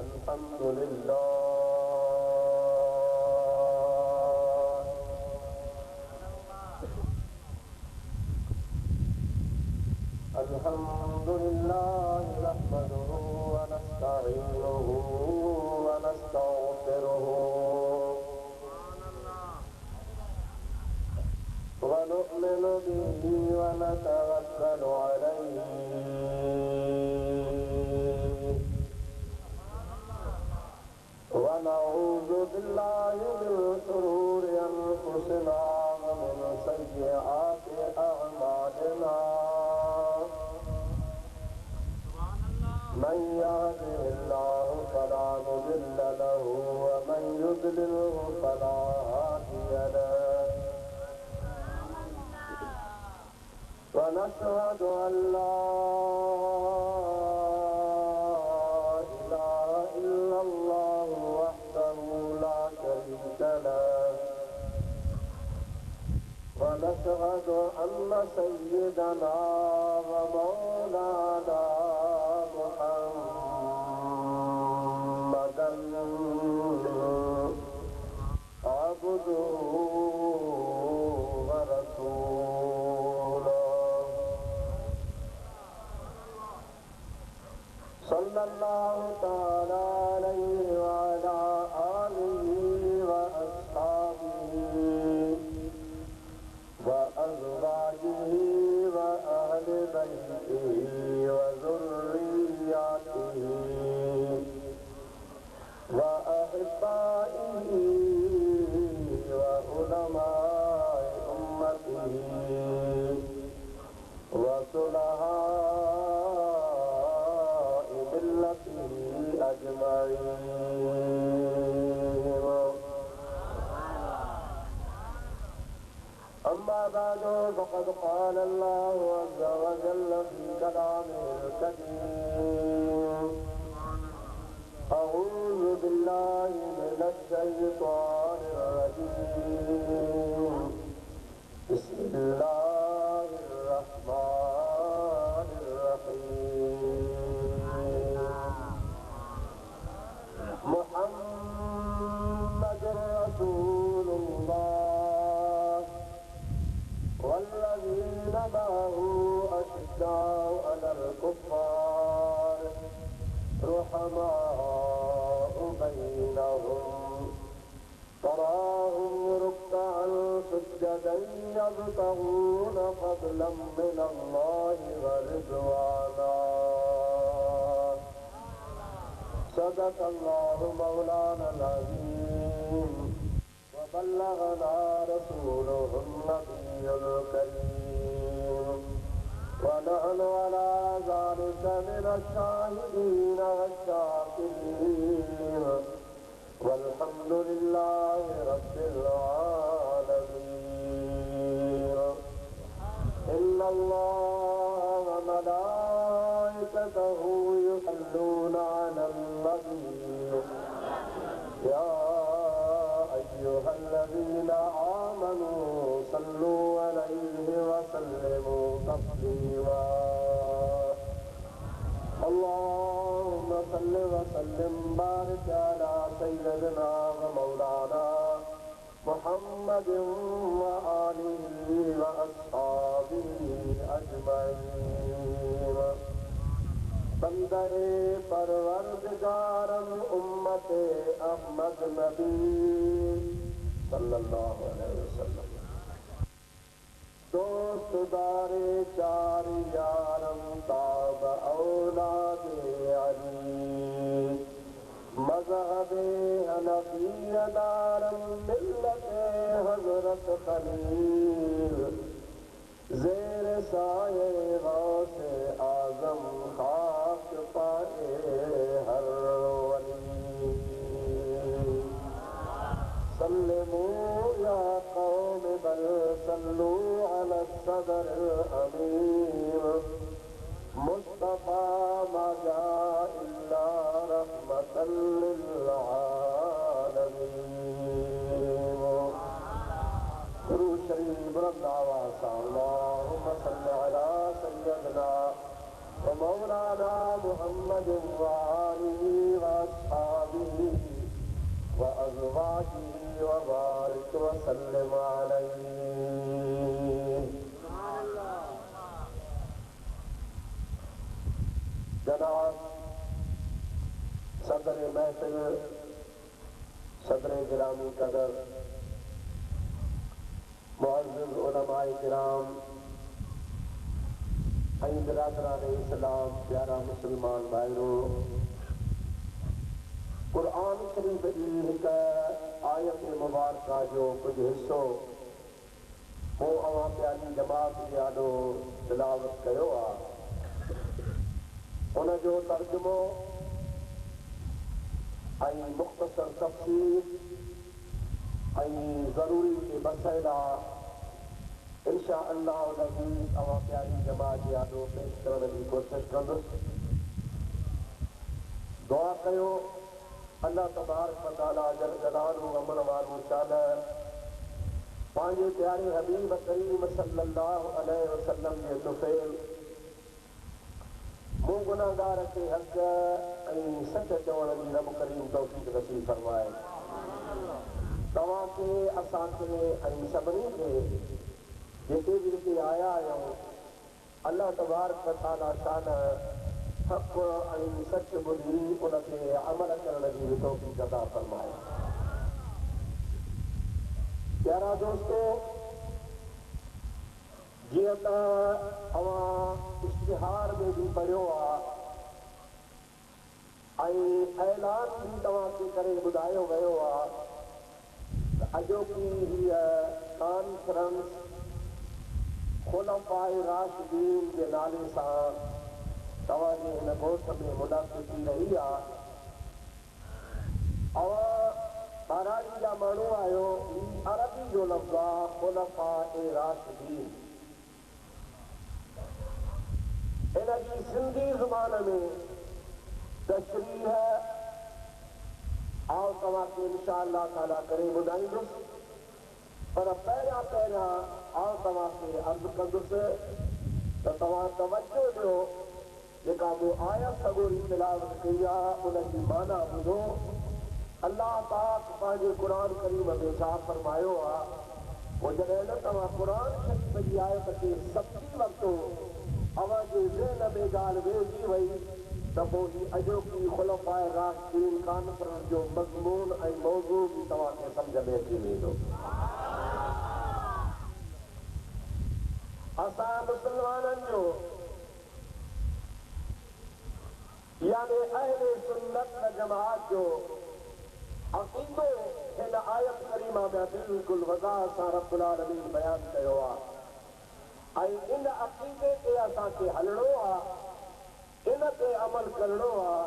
الحمد لله نحمده ونستعينه ونستغفره ونؤمن به ونتوكل عليه ونعوذ بالله من شرور أنفسنا ومن سيئات أعمالنا من يهده الله فلا مضل له ومن يضلله فلا هادي له ونشهد أن لا إله إلا الله وحده لا شريك له ونشهد أن سيدنا ومولانا محمدا عبده ورسوله صلى الله تعالى عليه وعلى آله وأصحابه وأزواجه وأهل بيته وذرياته وأحبائه وعلماء أمته وصلحاء ملته أجمعين. أما بعد فقد قال الله عز وجل في كلامه الكريم أعوذ بالله من الشيطان الرجيم بسم الله الرحمن الرحيم محمد رسول الله والذين معه أشداء على الكفار رحماء بينهم تراهم ركعا سجدا يبتغون فضلا من الله ورضوانا صدق الله مولانا العظيم وبلغنا رسوله النبي الكريم ونحن على ذلك من الشاهدين والشاكرين والحمد لله رب العالمين. إن الله وملائكته يصلون على النبي يا أيها الذين آمنوا صلوا عليه وسلموا تسليما. اللهم صل وسلم بارك على سيدنا ومولانا محمد وآله وأصحابه أجمعين. بندر پروردگارم امت احمد نبی صلی اللہ علیہ وسلم دوست دار چار یارم تاب اولاد علی مذہب حنفی دارم ملت حضرت خلیل زیر سائے غوث اعظم خاک پائے ہر ولی. سلموا یا قوم بل صلوا علی الصدر الامین مصطفیٰ ما جاء الا رحمتا للعالمین. درود شریف بلند آواز سے اللہم صل علی سیدنا ومولانا محمد وآلہ وأصحابہ सदर महफिल, सदर गिरामी कदर, मुअज़्ज़िज़ उलमाए किराम ऐं बिरादरान इस्लाम, प्यारा मुस्लमान भाइरो, कुरान शरीफ जी हिक आयत मुबारका जो कुछ हिस्सो वो अवां प्यारी जमात जे आॾो तिलावत कयो आहे। उन जो तर्जुमो ऐं मुख़्तसर तफ़सीर ऐं ज़रूरी मसइला इंशा अल्लाह अज़ीज़ अवां प्यारी जमात जे आॾो पेश करण जी कोशिशि कंदुसि। दुआ कयो अल्लाह तबारक व तआला जल जलालहू अमन वारो शान पंहिंजे प्यारे हबीब करीम सल्लल्लाहु अलैहि वसल्लम जे तुफ़ैल मूं गुनाहगार खे हक़ ऐं सच चवण जी रब करीम तौफ़ीक़ नसीब फरमाए। तव्हांखे, असांखे ऐं सभिनी खे जेके बि हिते आया आहियूं, अल्लाह तबारक व तआला शान हक़ ऐं सच ॿुधी उनते अमल करण जी बि तौफ़ीक़ अता फरमाए। प्यारा दोस्तो, जीअं त अवां इश्तिहार में बि पढ़ियो आहे ऐं ऐलान बि तव्हांखे करे ॿुधायो वियो आहे त अॼोकी हीअ कॉन्फ्रेंस खुलफ़ाए राशिदीन जे नाले सां तव्हांजे हिन ॻोठ में मुनाक़िद थी रही आहे। महाराजी जा माण्हू आहियो, अरबी जो लफ़्ज़ आहे खुलफ़ाए राशिदीन। हिन जी सिंधी ज़ुबान में तशरीह आउं तव्हांखे इंशा अल्लाह ताला करे ॿुधाईंदुसि, पर पहिरियां आउं तव्हांखे अर्ज़ु कंदुसि त तव्हां तवजो ॾियो। जेका वो आयत सगोरी तिलावत कई आहे उनजी माना ॿुधो। अल्लाह पाक पंहिंजे क़ुरान करीम में छा फरमायो आहे, पोइ जॾहिं न तव्हां क़ुरान शरीफ़ जी आयत खे सम्झी वरितो, अव्हां जे ज़हन में ॻाल्हि वेहिजी वई त पोइ ही अॼोकी खुलफ़ाए राशिदीन कॉन्फ्रेंस जो मज़मून ऐं मौज़ू बि तव्हांखे सम्झ में अची वेंदो। असां मुस्लमाननि जो यानी अहले सुन्नत व जमात जो अक़ीदो हिन आयत करीमा में बिल्कुलु वज़ाह सां रब्बुल आलमीन बयान कयो आहे ऐं इन अक़ीदे ते असांखे हलणो आहे, इन ते अमल करणो आहे,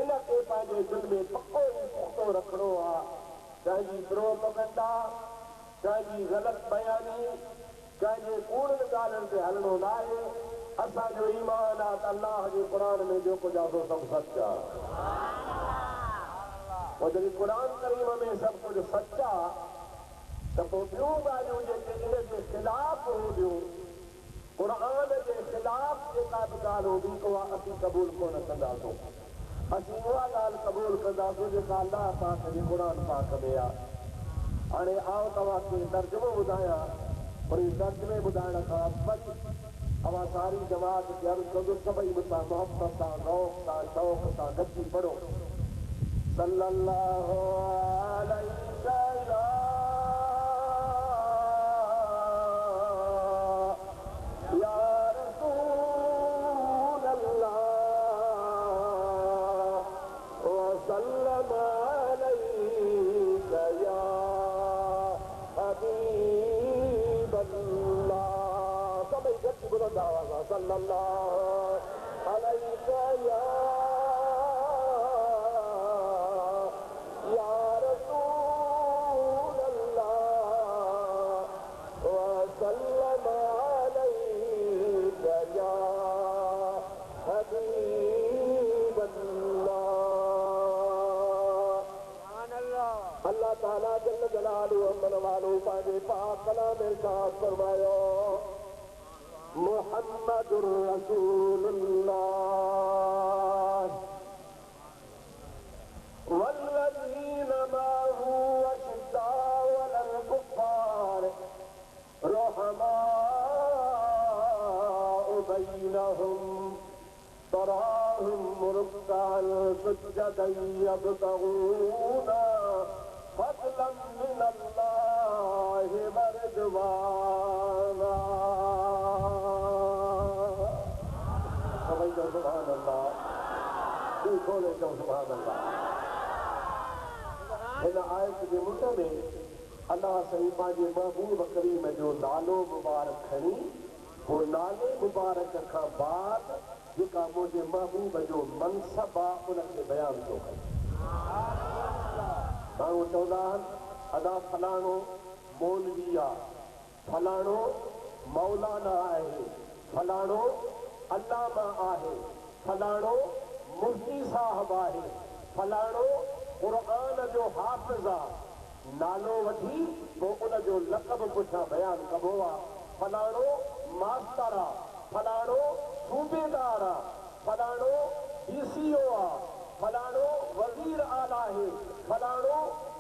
इन ते पंहिंजे दिलि में पको ऐं पुख़्तो रखणो आहे। कंहिंजी प्रोपगंडा, कंहिंजी ग़लति बयानी, कंहिंजे कूड़नि ॻाल्हियुनि ते हलणो न आहे। असांजो ईमान आहे त अल्लाह जे क़ुरान में जो कुझु आहे सभु सच आहे। पोइ जॾहिं क़ुरान करीम में सभु कुझु सच आहे त पोइ ॿियूं ॻाल्हियूं जेके इन जे ख़िलाफ़ हूंदियूं, क़ुरान जे ख़िलाफ़ जेका बि ॻाल्हि हूंदी उहा असीं क़बूल कोन कंदासीं। असीं उहा ॻाल्हि क़बूल कंदासीं जेका अल्लाह पाक जे क़ुरान पाक में आहे। हाणे आउं तव्हांखे तर्जुमो ॿुधायां, पर इहे तर्जुमे ॿुधाइण खां अवल अवां सारी जमात खे अर्ज़ु कंदुसि सभई मूंसां मोहबत सां, ज़ौक़ सां, शौक़ सां गॾिजी पढ़ो। सल्लल्लाहु अलैहि या रसूल अल्लाह व सल्लम अलैका या हबीब अल्लाह। सभई गॾिजी बुलंद आवाज़ सां सल्लल्लाहु अलैका या रसूल अल्लाह व सल्लम अलैका या हबीब अल्लाह। अल्लाह ताला जल जलालहू अमन वालो पंहिंजे पाक कलाम में इरशाद फरमायो, मुहम्मदुर रसूलुल्लाह वल्लज़ीन माअहू अशिद्दाउ अलल कुफ़्फ़ार बैनहुम तराहुम रुक्कान सुज्जदन यब्तगूना फज़लन मिनल्लाहि व रिज़वाना। सभई चओ सुभान अल्लाह, तू खोले चओ सुभान अल्लाह। हिन आयत जे मुंड में अल्लाह साईं पंहिंजे महबूब करीम जो नालो मुबारक खणी वो नाले मुबारक खां बाद जेका मुंहिंजे महबूब जो मनसब आहे उनखे बयानु थो करे। माण्हू चवंदा आहिनि अदा फलाणो मौलवी आहे, फलाणो मौलाना आहे, फलाणो अल्लामा आहे, फलाणो मुफ्ती साहब आहे, फलाणो क़ुरान जो हाफ़िज़ आहे। नालो वठी पोइ उनजो लक़ब पुठियां बयानु कबो आहे। फलाणो मास्टर आहे, फलाणो सूबेदार आहे, फलाणो DCO आहे, फलाणो वज़ीर आला आहे, फलाणो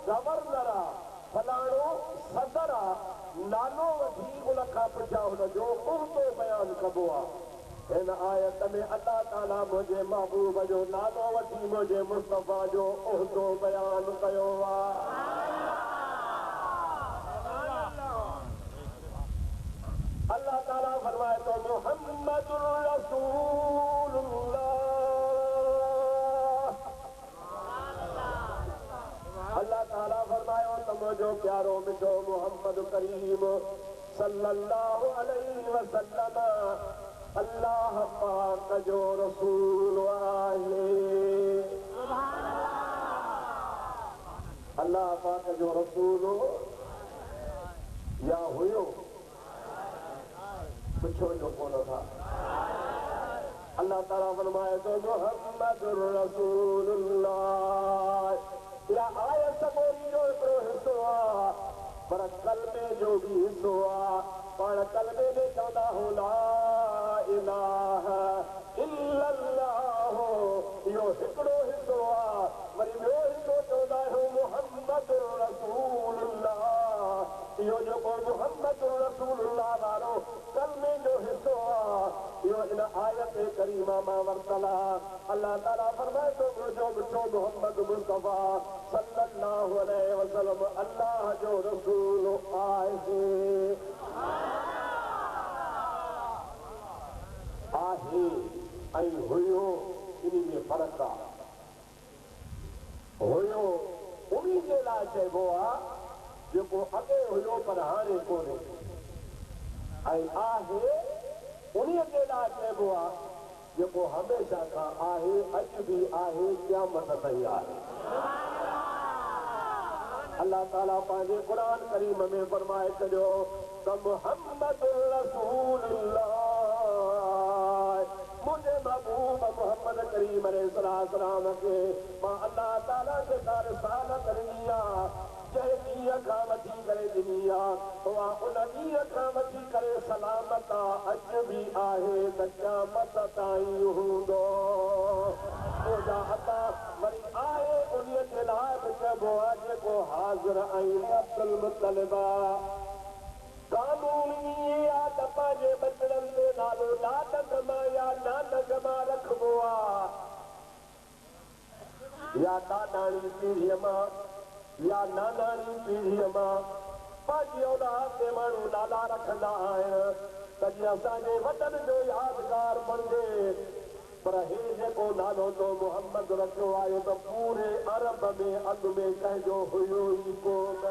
गवर्नर आहे, फलाणो सदर आहे। नालो वठी उन खां पुठियां हुनजो उहिदो बयानु कबो आहे। हिन आयत में अल्लाह ताला मुंहिंजे महबूब जो नालो वठी मुंहिंजे मुस्तफ़ा जो उहिदो बयानु कयो आहे। अल्लाह ताला फरमाए तो मुहम्मदुर रसूलुल्लाह। अल्लाह ताला फरमायो तो मुझो प्यारो मिठो मुहम्मद करीम सल्लल्लाहु अलैहि वसल्लम अल्लाह पाक जो रसूल आहे। अल्लाह पाक जो रसूल या हुयो पुछो जो कोन था। अल्लाह ताला फरमाए तो मुहम्मदुर रसूलुल्लाह। या आयत बोली जो हिकिड़ो हिस्सो आहे पर कलमे जो भी हिस्सो आहे। पाण कलमे में चवंदा हो ला इलाहा इल्लल्लाह, इहो हिकिड़ो हिस्सो आहे। वरी ॿियो हिस्सो चवंदा आहियूं मुहम्मदुर रसूलुल्लाह। इहो जेको मुहम्मदुर रसूलुल्लाह वारो कलमे जो हिस्सो आहे इहो इन आयत करीमा मां वरितल आहे। अल्लाह ताला फरमाए थो मुंहिंजो मिठो मुहम्मद मुस्तफ़ा सल्लल्लाहु अलैहि वसल्लम अल्लाह जो रसूल आहे। आहे ऐं हुयो इन में फ़र्क़ु आहे। हुयो उन्ही जे लाइ चइबो आहे जेको अॻे हुयो पर हाणे कोन्हे, ऐं आहे उन्हीअ जे लाइ चइबो आहे जेको हमेशह खां आहे, अॼु बि आहे, क़यामत ताईं आहे। अल्लाह ताला पंहिंजे क़ुरान करीम में फरमाए छॾियो त मुहम्मदुर रसूलुल्लाह। मुंहिंजे महबूब मुहम्मद करीम अलैहिस्सलाम खे मां अल्लाह ताला जे रिसालत ॾिनी आहे। जंहिं ॾींहं खां वठी करे ॾिनी आहे उहा उन ॾींहं खां वठी करे सलामत आहे, अॼु बि आहे त क़यामत ताईं हूंदो। वरी आहे उन्हीअ जे लाइ बि चइबो आहे जेको हाज़िर ऐं अब्दुल मुतलिब कानून ईअं आहे त पंहिंजे बचड़नि जो नालो लाॾक मां या नानक मां रखिबो आहे, या ॾाॾाणी पीढ़ीअ मां या नानाणी पीढ़ीअ मां पंहिंजी औलाद ते माण्हू नाला रखंदा आहिनि त जीअं असांजे वॾनि जो यादगार बणिजे। पर हे जेको नालो तो मुहम्मद रखियो आहे त पूरे अरब में अॻु में कंहिंजो हुयो ई कोन।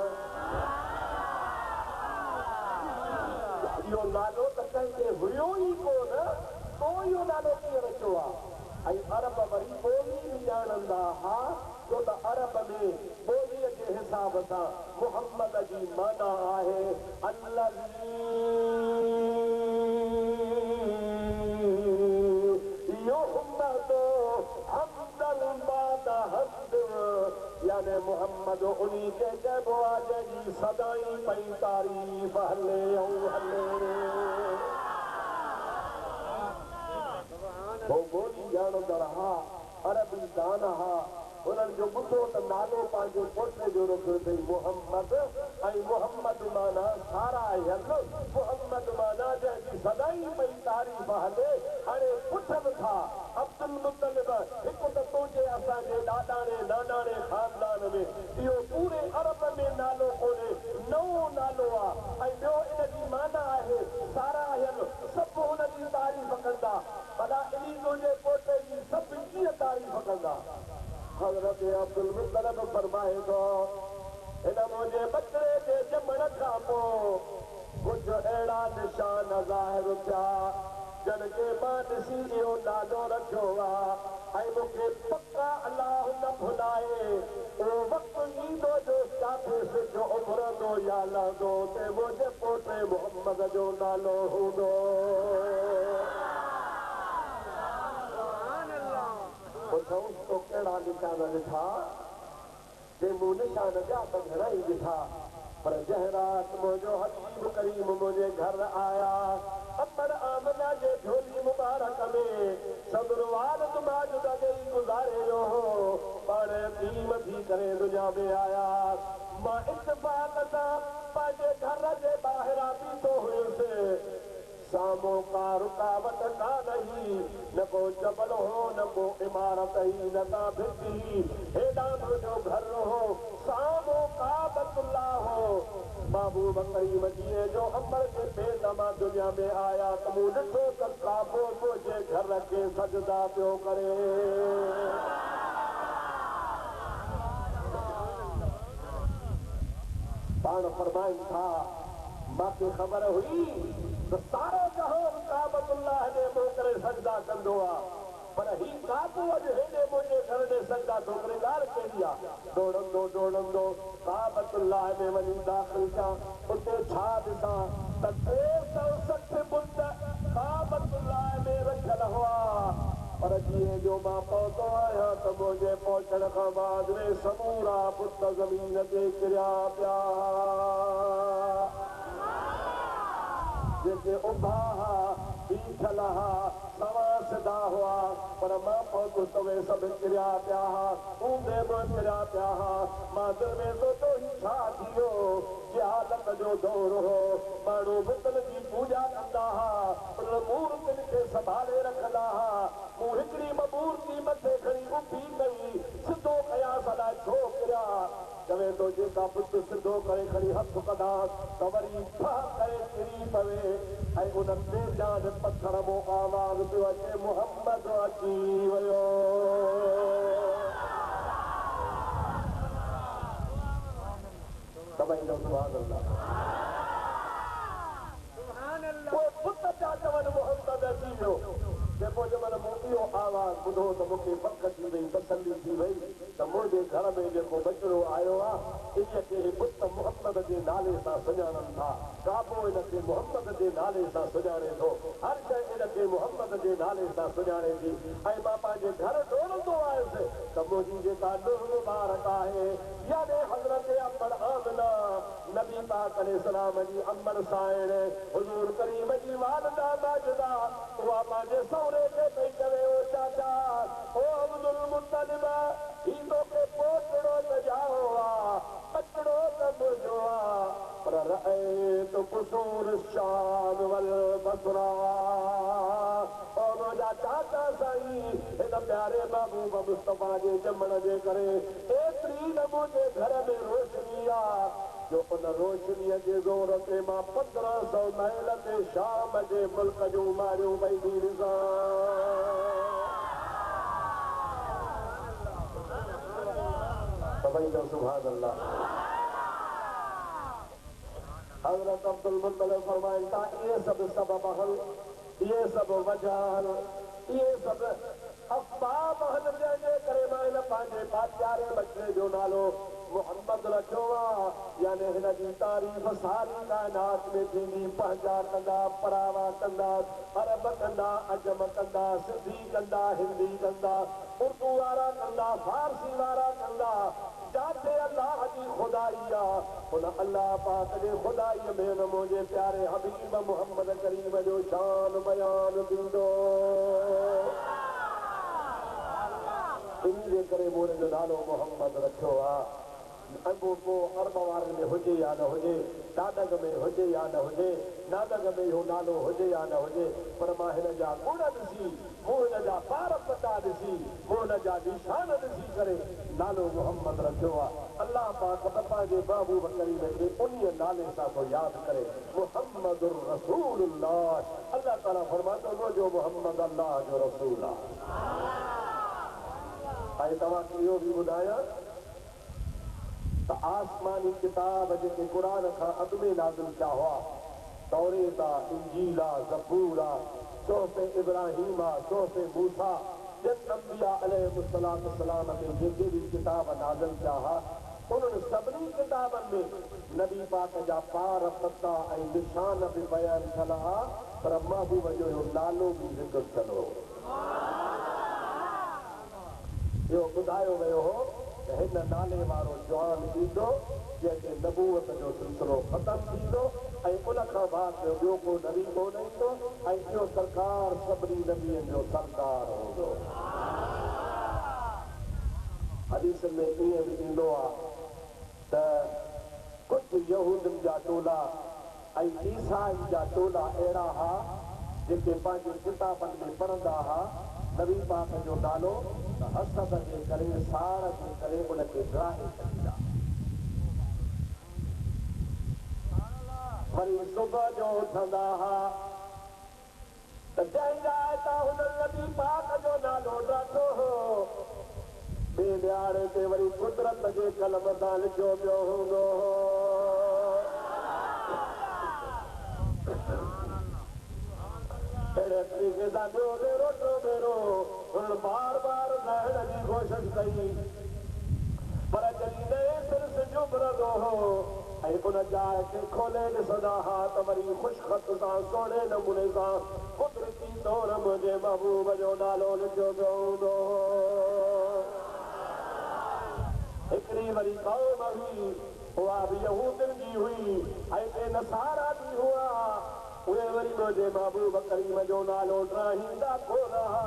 इहो नालो त कंहिंखे हुयो ई कोन, पोइ इहो नालो कीअं रखियो आहे। ऐं अरब वरी ॿोली बि ॼाणंदा हुआ छो त अरब में ॿोलीअ जे हिसाब सां मुहम्मद जी माना आहे अल्लज़ी युहम्मदु हम्दन बाद हम्द, यानी मुहम्मद उन्ही खे चइबो आहे जंहिंजी सदाईं पई तारीफ़ हले ऐं हले। ॿोली ॼाणंदड़ हा, अरबी दान हा, उन्हनि जो ॿुधो त नालो पंहिंजे पोटे जो रखियो अथई मुहम्मद, ऐं मुहम्मद माना सारायल, मुहम्मद माना जंहिंजी सदाईं पई तारीफ़ हले। हाणे पुछनि था अब्दुल अब्दुल मुत्तलिब हिकु त तुंहिंजे असांजे ॾाॾाणे नानाणे ख़ानदान में इहो पूरे अरब में नालो कोन्हे नओं नालो आहे ऐं ॿियो इन जी माना आहे सारा आहिनि सभु हुन जी तारीफ़ कंदा भला इन तुंहिंजे पोटे जी सभु कीअं तारीफ़ कंदा हज़रत अब्दुल मुत्तलिब फरमाए थो हिन मुंहिंजे बचिड़े जे ॼमण खां पोइ कुझु अहिड़ा निशान ज़ाहिर थिया जन के मां ॾिसी इहो नालो रखियो आहे ऐं मूंखे पका अलाह न भुलाए उहो वक़्तु ईंदो जो किथे सिजो उभरंदो या लहंदो ते मुंहिंजे पोटे मोहम्मद जो नालो हूंदो पुछऊंसि तो कहिड़ा निशान ॾिठा जे मूं निशान ॿिया त घणेई ॾिठा पर जंहिं राति मुंहिंजो हबीब करीम मुंहिंजे घर आया अम्बर आमना जे झोली मुबारक में सदर वारद माजुद ॾेई गुज़ारे वियो हो पाण यतीम थी करे दुनिया में आया मां इत्तेफ़ाक़ सां पंहिंजे घर जे ॿाहिरां बीठो हुयुसि साम्हूं का रुकावट कान हुई न को जबल हो न को इमारत ही न का भिती हेॾां मुंहिंजो घर हो साम्हूं काबतुल्लाह हो महबूब करीम जीअं जो अंबर जे पेट मां दुनिया में आया त मूं ॾिठो त काबो मुंहिंजे घर खे सजदा पियो करे पाण फरमाइनि था मूंखे ख़बर हुई त सारो जहान काबतुल्लाह जे मुंहुं करे सजदा कंदो आहे पर ही काबो अॼु हेॾे मुंहिंजे घर जे सजदा थो करे ॻाल्हि कहिड़ी आहे दौड़ंदो काबतुल्लाह में वञी दाख़िल थिया उते छा ॾिसां त 360 बुत काबतुल्लाह में रखियल हुआ पर जीअं जो मां पहुतो आहियां त मुंहिंजे पहुचण खां बाद में समूरा बुत ज़मीन ते किरिया पिया जेके उभा हा बीठल हा सवा सिधा हुआ पर मां पहुतुसि त उहे सभु किरिया पिया हा ऊंदे बि किरिया पिया हा मां दिलि में सोचियो ही छा थी वियो जहालत जो दौर हो माण्हू बुतनि जी पूॼा कंदा हा उन मूर्तियुनि खे संभाले रखंदा हा मूं हिकिड़ी मूर्ति मथे खणी उभी कई सिधो कयांसि अलाए छो किरिया चवे थो जेका बुत सिधो करे खणी हथ कढांसि त वरी ठाह करे किरी पवे ऐं उन बेजान पत्थर मां आवाज़ पियो अचे मोहम्मद अची वियो तमाईंदो सुभान अल्लाह पोइ बुत पिया चवनि मोहम्मद अची वियो जेको जमल मूं इहो आवाज़ ॿुधो त मूंखे पक थी वई तसल्ली थी वई त मुंहिंजे घर में जेको बचिड़ो आयो आहे इन खे बुत मोहम्मद जे नाले सां सुञाणनि था काबो इन खे मोहम्मद जे नाले सां सुञाणे थो हर शइ इन खे मोहम्मद जे नाले सां सुञाणे थी ऐं मां पंहिंजे घर डोड़ंदो आयुसि त मुंहिंजी जेका नूह मुबारक आहे याने हज़रत अंबर आमना नबी पाक अलैहिस्सलाम जी अंबर साइण हुज़ूर करीम जी वालिदा माजिदा उहा पंहिंजे सहुरे खे पई चवे ओ चाचा ओ अब्दुल मुत्तलिब ही तोखे पोटड़ो त जाओ आहे बचिड़ो त मुंहिंजो आहे पर रअयत कुसूर शाम वल बसरा ओ मुंहिंजा चाचा साईं हिन प्यारे महबूब मुस्तफा जे ॼमण जे करे एतिरी न मुंहिंजे घर में रोशनी आहे जो उन रोशनीअ जे ज़ोर ते मां 1500 माइल ते शाम जे मुल्क जूं मारियूं पई थी ॾिसां सुभान अल्लाह हज़रत अब्दुल मुत्तलिब फरमाइनि था इहे सभु सबब आहिनि इहे सभु वजह आहिनि इहे सभु असबाब आहिनि जंहिंजे करे मां हिन पंहिंजे प्यारे बच्चे जो नालो मोहम्मद रखियो आहे यानी हिन जी तारीफ़ सारी काइनात में थींदी पंहिंजा कंदा परावा कंदा अरब कंदा अजम कंदा सिंधी कंदा हिंदी कंदा उर्दू वारा कंदा फारसी वारा कंदा जाते अल्लाह जी खुदाई आहे हुन अल्लाह पाक जे खुदाईअ में हुन मुंहिंजे प्यारे हबीब मोहम्मद करीम जो शान बयान थींदो इन्ही जे करे मूं हिन जो नालो मोहम्मद रखियो आहे अगो को अरबवार में हुजे या न हुजे, दादग में हुजे या न हुजे, नादग में हो नालो हुजे या न हुजे, पर मां हिन जा गुण ॾिसी, मूं हिन जा पार पता ॾिसी, मूं हिन जा निशान ॾिसी करे नालो मोहम्मद रखियो आहे। अल्लाह पाक पंहिंजे महबूब करीम खे उन्हीअ नाले सां को यादि करे, मुहम्मदुर रसूलुल्लाह। अल्लाह ताला फरमातो मुंहिंजो मोहम्मद अल्लाह जो रसूल आहे। ऐं तव्हांखे इहो बि ॿुधायां त आसमानी किताब जेके क़ुरान खां अॻु में नाज़िल थिया हुआ, तौरेत आहे, इंजील आहे, ज़बूर आहे, सोफ़े इब्राहिम आहे, सोफ़े मूसा, ॼनि अंबिया अलैहिस्सलाम ते जेके बि किताब नाज़िल थिया हुआ, उन्हनि सभिनी किताबनि में नबी पाक जा पार पता ऐं निशान बि बयानु थियल हुआ, पर महबूब जो इहो नालो बि ज़िक्र थियल हो। इहो ॿुधायो वियो हो त हिन नाले वारो जवान ईंदो जंहिंखे नबूवत जो सिलसिलो ख़तमु थींदो ऐं उन खां बाद ॿियो को नबी कोन ईंदो ऐं इहो सरकार सभिनी नबियनि जो सरदार हूंदो। हदीस में ईअं बि ईंदो आहे त कुझु यहूदनि जा टोला ऐं ईसाइनि जा टोला अहिड़ा हुआ जेके पंहिंजे किताबनि में पढ़ंदा हुआ नबी पाक जो नालो त हसद जे करे, साड़ जे करे उनखे ड्राहे छॾींदा। वरी सुबुह जो उथंदा हुआ त जंहिं जाइ तां हुन नबी पाक जो नालो ॾाढो हो, ॿिए ॾियारे ते वरी कुदरत जे कलम तां लिखियो पियो हूंदो हो। अहिड़े तरीक़े सां ॿियो ॾेरो टियों ॾेरो हुननि बार बार ॻाइण जी कोशिश कई, पर जॾहिं नए सिर से जुबरंदो हो ऐं उन जाइ खे खोले ॾिसंदा हुआ त वरी ख़ुशख़त सां सोणे नमूने सां कुदरती तौर मुंहिंजे महबूब जो नालो लिखियो पियो हूंदो हो। हिकिड़ी वरी क़ौम हुई, उहा बि यहूदनि जी हुई ऐं के नसारा बि हुआ, उहे वरी मुंहिंजे महबूब करीम जो नालो ॾाहींदा कोन हुआ।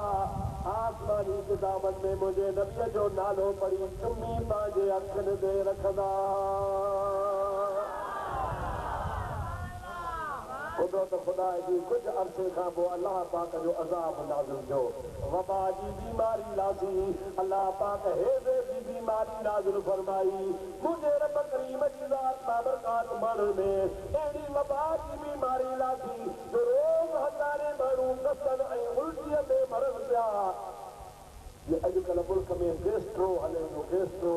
आसमानी किताबनि में मुंहिंजे नबीअ जो नालो पढ़ी चुमी पंहिंजे अखियुनि ते रखंदा। कुदरत ख़ुदा जी कुझु अरसे खां पोइ अलाह पाक जो अज़ाब नाज़िल थियो, वबा जी बीमारी लाथी। अलाह पाक हेज़े जी बीमारी नाज़िल फरमाई। मुंहिंजे रब करीम जी ज़ात बाबरकात माण्हुनि में अहिड़ी वबा जी बीमारी लाथी जो रोज़ हज़ारे माण्हू कफ़न ऐं उल्टीअ में मरनि पिया। अॼुकल्ह मुल्क में गेस्ट्रो हले थो, गेस्ट्रो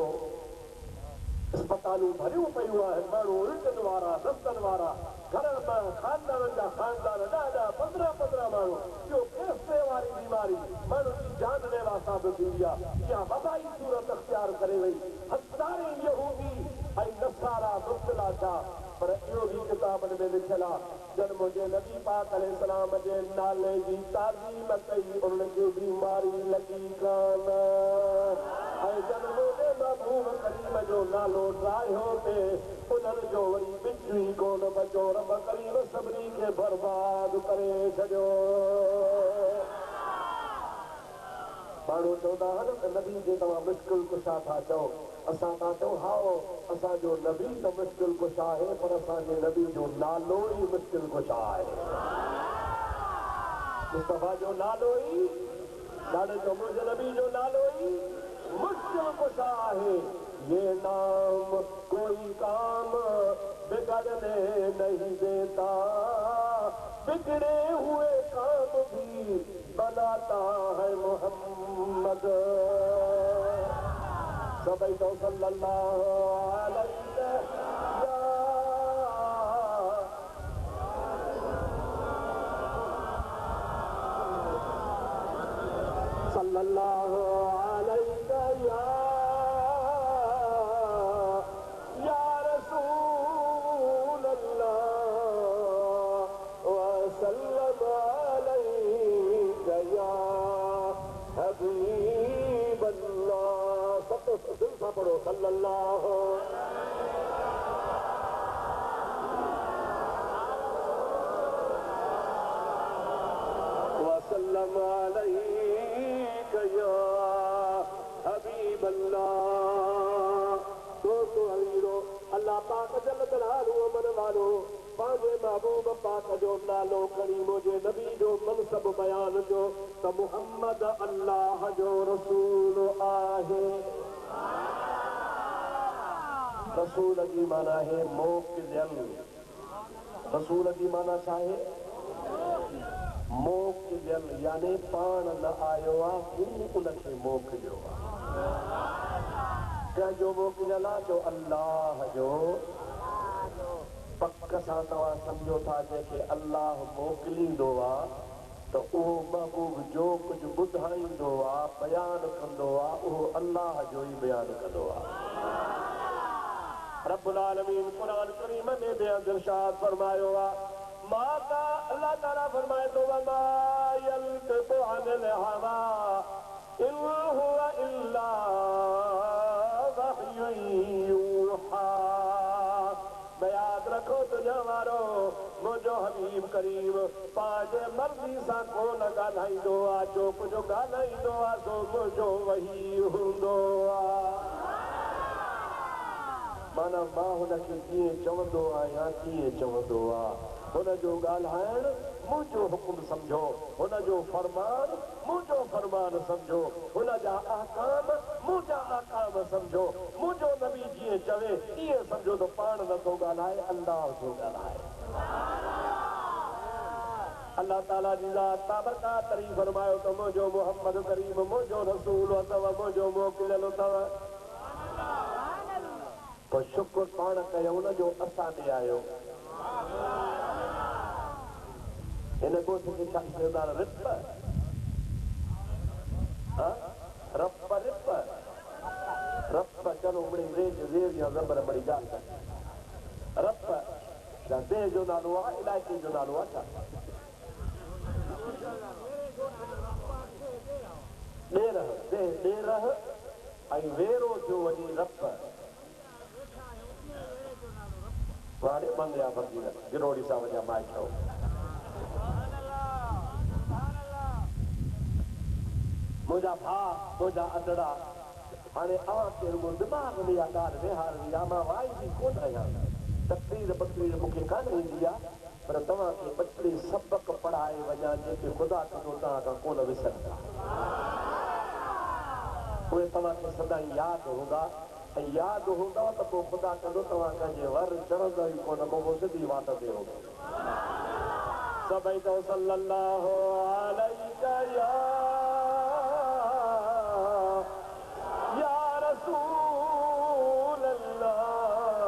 अस्पतालूं भरियूं पयूं आहिनि, माण्हू उल्टनि वारा, दस्तनि वारा, घर में खानदाननि जा खानदान 10-15 माण्हू। इहो फेफड़े वारी बीमारी माण्हू जी जानलेवा साबित थींदी आहे। इहा वबाई सूरत अख़्तियार करे वई। हज़ारे यहूदी ऐं नसारा मुब्तला थिया, पर इहो बि किताबनि में लिखियल आहे जन मुंहिंजे नबी पाक अलैहिस्सलाम जे नाले जी ताज़ीम कई उनखे बीमारी लॻी कान, ऐं जन मुंहिंजे महबूब करीम जो नालो ॾाहियो पे उन्हनि जो वरी बिजु ई कोन बचो। रब करीम सभिनी खे बर्बाद करे छॾियो। माण्हू चवंदा आहिनि त नबी खे तव्हां मुश्किल कुशा था चओ, असां था चऊं हा असांजो नबी त मुश्किल कुशा आहे, पर असांजे नबी जो नालो ई मुश्किल कुशा आहे। मुस्तफ़ा जो नालो ई ॾाढे जो मुंहिंजे नबी जो नालो ई मुश्किल कुशा है। ये नाम कोई काम बिगड़ने नहीं देता, बिगड़े हुए काम भी बनाता है मोहम्मद। सभी तो सल्लल्लाहु अलैहि सल्लल्लाहु अलैहि या रसूल अल्लाह वसल्लम अलैका या हबीब अल्लाह। सब तो दिल से पढ़ो सल्लल्लाहु वसल्लम अलैका या हबीब अल्लाह। तो मानो पांजे महबूब पाक जो नालो खणी मुझे नबी जो मनसब बयान जो तो मुहम्मद अल्लाह जो रसूल आहे। रसूल की माना है मोकिलियल। रसूल की माना छा है? मोकिलियल, यानी पाण न आयो आहे, उनखे मोकिलियो आहे। कंहिंजो मोकिलियल आहे? जो अल्लाह जो। पक सां तव्हां सम्झो था जंहिंखे अल्लाह मोकिलींदो आहे त उहो महबूब जो कुझु ॿुधाईंदो आहे, बयानु कंदो आहे, उहो अल्लाह जो ई बयानु कंदो आहे। रब्बुल आलमीन कुरान करीम में बेहद इरशाद फरमायो आहे, माता अल्लाह ताला फरमाए तो वमा यल्तक़ु अनिल हवा इन हुवा इल्ला वहयुन यूहा। मैं याद रखो तुझे वारो मुझो हबीब करीम पांजे मर्ज़ी सां कोन ॻाल्हाईंदो आहे, जो कुझु ॻाल्हाईंदो आहे सो मुझो वही हूंदो आहे। माना मां हुनखे कीअं चवंदो आहियां तीअं चवंदो आहे। हुनजो ॻाल्हाइण मुंहिंजो हुकुम सम्झो, हुनजो फरमान मुंहिंजो फरमान सम्झो, हुनजा अहकाम मुंहिंजा अहकाम सम्झो। मुंहिंजो नबी जीअं चवे ईअं सम्झो त पाण नथो ॻाल्हाए, अल्लाह जो ॻाल्हाए। अल्लाह ताला जी ज़ात ताबरकात तरी फरमायो त मुंहिंजो मुहम्मद करीम मुंहिंजो रसूल अथव, मुंहिंजो मोकिलियल अथव। तो शुक्र पाण कयूं न जो असां ॾे आयो। हिन ॻोठ खे छा चवंदा? रिप रप रिप रप। चलो मिड़ी रेज ज़ेर या ज़बर मिड़ी ॻाल्हि कर। रप छा देह जो नालो आहे? इलाइक़े जो नालो आहे छा? ॾेरह, देह ॾेरह ऐं वेरो जो वञी रप। वाड़े मंगया फकीर गिरोड़ी साहब जा माइक हो। मुझा भा मुझा अदड़ा हाणे अवांखे रुगो दिमाग़ में इहा ॻाल्हि विहारणी आहे। मां वाइदी कोन आहियां, तकरीर बकरीर मूंखे कान ईंदी आहे, पर तव्हांखे ॿ टे सबक पढ़ाए वञा जेके ख़ुदा कंदो तव्हां खां कोन विसरंदा। उहे तव्हांखे सदाईं यादि हूंदा, ऐं यादि हूंदव त पोइ ख़ुदा कंदो तव्हां कंहिंजे वर चढ़ंदो ई कोन, पोइ सिधी वाट ते हूंदो। सभई तो सल्लल्लाहु अलैहि या रसूल अल्लाह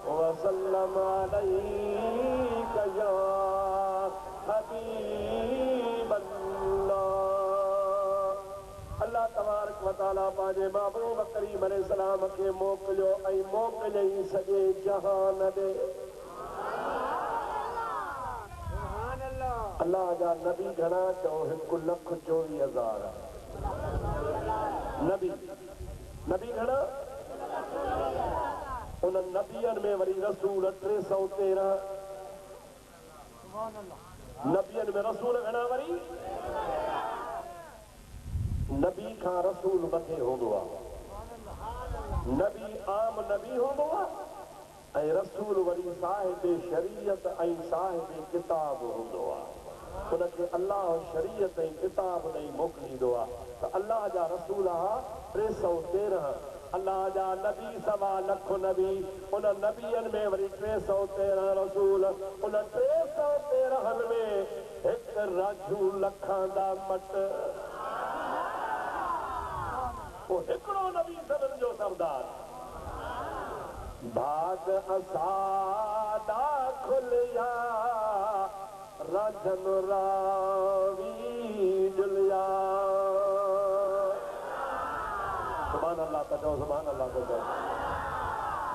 वसल्लम अलैका या हबीब अल्लाह। अल्लाह तबारक व तआला पंहिंजे महबूब करीम अलैहिस्सलाम खे मोकिलियो ऐं मोकिलियईं सॼे जहान ॾे। अल्लाह जा नबी घणा? चओ 1,24,000 नबी। नबी घणा? उन नबियनि में वरी रसूल 313। नबियनि में रसूल घणा? वरी नबी खां रसूल मथे हूंदो आहे। नबी आम नबी हूंदो आहे ऐं रसूल वरी साहिब शरीयत ऐं साहिब किताब हूंदो आहे। उनखे अल्लाह शरीयत ऐं किताब ॾेई मोकिलींदो आहे। त अल्लाह जा रसूल 313, अल्लाह जा नबी 1.25 लख नबी, उन नबियनि में वरी 313 रसूल। उन 313 में हिकु राजू लखां दा मट। हिकिड़ो नबी सभिनि जो सरदार। भाग असादा खुलिया राजन रावी जुलिया। सुभान अल्लाह का जाओ, सुभान अल्लाह को जाओ।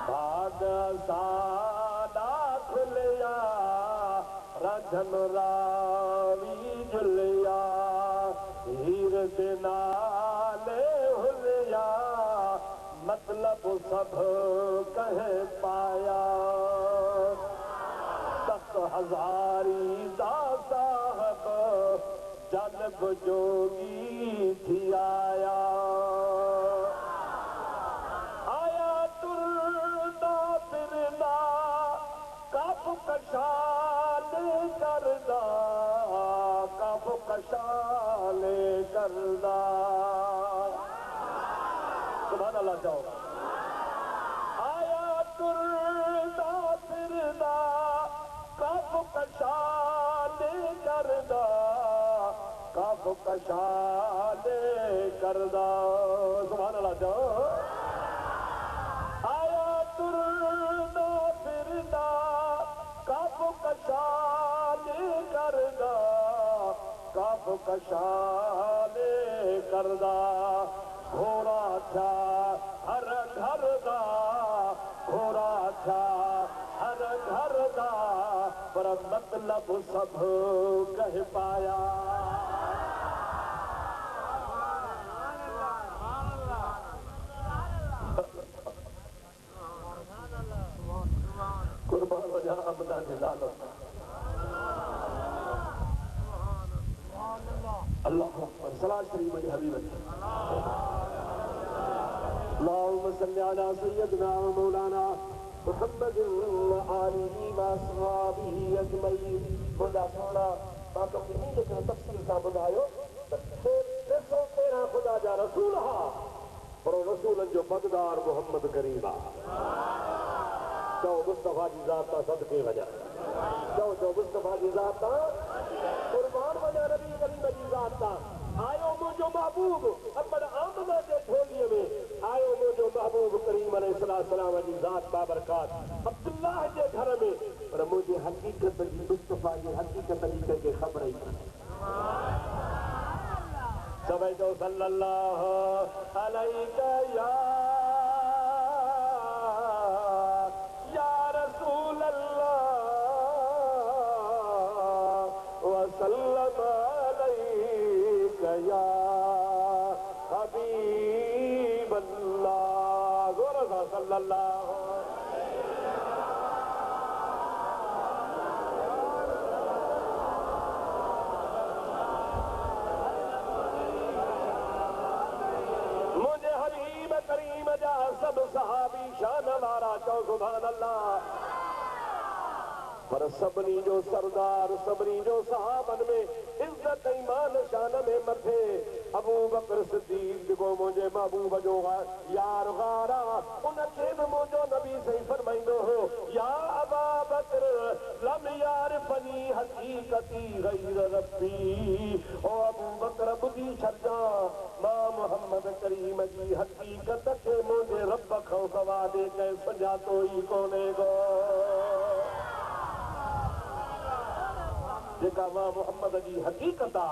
भाग असादा खुलिया राजन रावी जुलिया। हीर के नाले हुलिया मतलब सब कहे पाया। तक हजारी दा साहब जलब जोगी थी आया। आया तुरदा फिरदा तुरदा फिरदा कफ कशाले करदा कफ कशाले करदा सुभान अल्लाह जो आया तुरदा फिरदा कफ कशाले करदा कफ कशाले करदा घोड़ा था हर घर दा घोड़ा था हर घर दा पर मतलब सब कह पाया कुर्बान हो जा अमदा लालत अल्लाह अकबर सलात शरीफ में हबीब अल्लाहुम्मा सल्ली अला सय्यिदना व मौलाना मुहम्मद व आलिहि व अस्हाबिहि अजमईन खुदा सोना बातों की नहीं लेकिन तफसील का बुधायो 313 खुदा जा रसूल हा पर रसूलन जो बगदार मोहम्मद करीमा चो मुस्तफा जी ज़ात सदके वजह चो मुस्तफा जी ज़ात कुर्बान वजह नबी करीम जी ज़ात आयो मुझो महबूब अब्बड़ आमना के झोलिए में आयो मुझो महबूब करीम अलैहिस्सलाम जी ज़ात बाबरकात अब्दुल्लाह के घर में पर मुझे हकीकत जी मुस्तफा जी हकीकत जी के खबर ही सबै जो सल्लल्लाहु अलैहि या रसूल अल्लाह व सल्लम अलैका या हबीब अल्लाह गोरा सल्लल्लाहु सब सहाबी शान वारा चो सुभान अल्लाह पर सबनी जो सरदार सबनी जो सहाबन में इज्जत ईमान शान में मथे अबू बकर सिद्दीक को मुझे महबूब जो यार गारा उनके मुझो नबी सही फरमाइंदो हो या अबा बकर लम यार फनी हकीकती गैर रब्बी ओ अबू बकर बुदी छजा मां मोहम्मद करीम जी हकीकत के मुझे रब खो गवा दे के सजा तो ही कोने गो जेका मां मोहम्मद जी हकीकत आ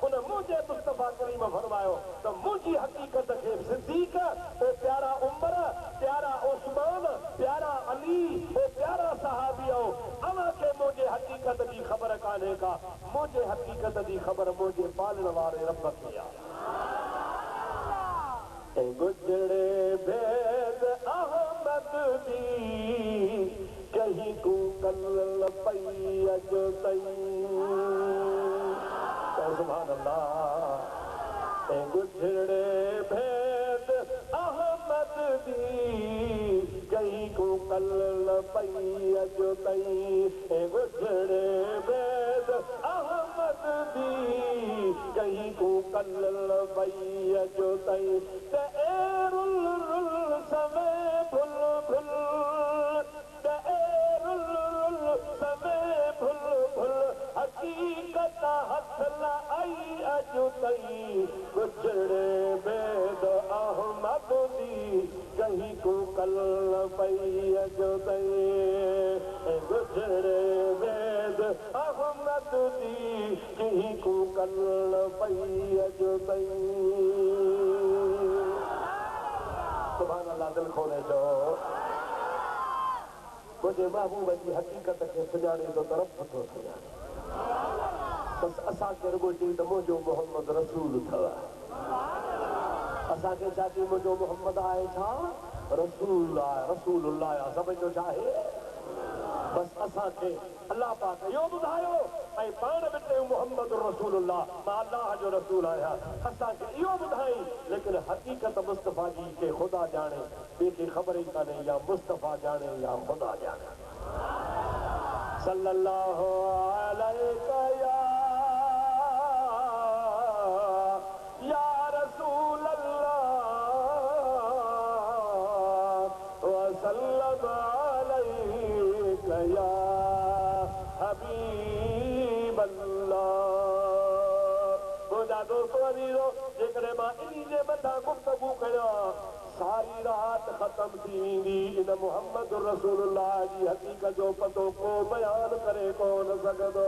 उन मुझे मुस्तफा करीम फरमायो तो मुझी हकीकत के सिद्दीक ओ प्यारा उमर प्यारा उस्मान प्यारा अली ओ प्यारा सहाबी हो अमा के मुझे हकीकत की खबर काने का मुझे हकीकत की खबर मुझे पालन वाले रब किया गुजरे भेद अहमद दी कहीं को कल पई अजो तई सुभान अल्लाह गुजरे भेद अहमद दी कहीं को कल पई अजो तई गुजरे भेद अहमद दी कहीं को कल पई अजो तई समय भुल भुल भुल भुल हकीकत हथ लाई अजो तई गुजरे बेद अहमद दी कहीं को कल पई अजो तई गुजरे बेद अहमद दी कहीं को कल पई अजो तई सुभान अल्लाह दिल खोले जो मुझे महबूब जी हकीकत के सुजाने तो तरफ तो सुजाने बस असा के रुगो टी तो मुझो मोहम्मद रसूल था असा के चाची मुझो मोहम्मद आए था रसूलुल्लाह सब जो चाहे बस असा के अल्लाह पाक यो बुधायो ऐ पाण बिटे मोहम्मद रसूलुल्लाह अल्लाह जो रसूल आया असा के यो बुधाई लेकिन हकीकत मुस्तफा जी के खुदा जाने बेके खबर ही काने या मुस्तफा जाने या खुदा जाने सल्लल्लाहु अलैहि या रसूल अल्लाह व वसल्लम अलैका या हबीब अल्लाह। मुंहिंजा दोस्तो अज़ीज़ो, जेकॾहिं मां इन्ही जे मथां गुफ़्तगू कयां सारी रात ख़त्म थी वेंदी। इन मुहम्मद रसूलुल्लाह जी हक़ीक़त जो पतो को बयान करे कोन सघंदो।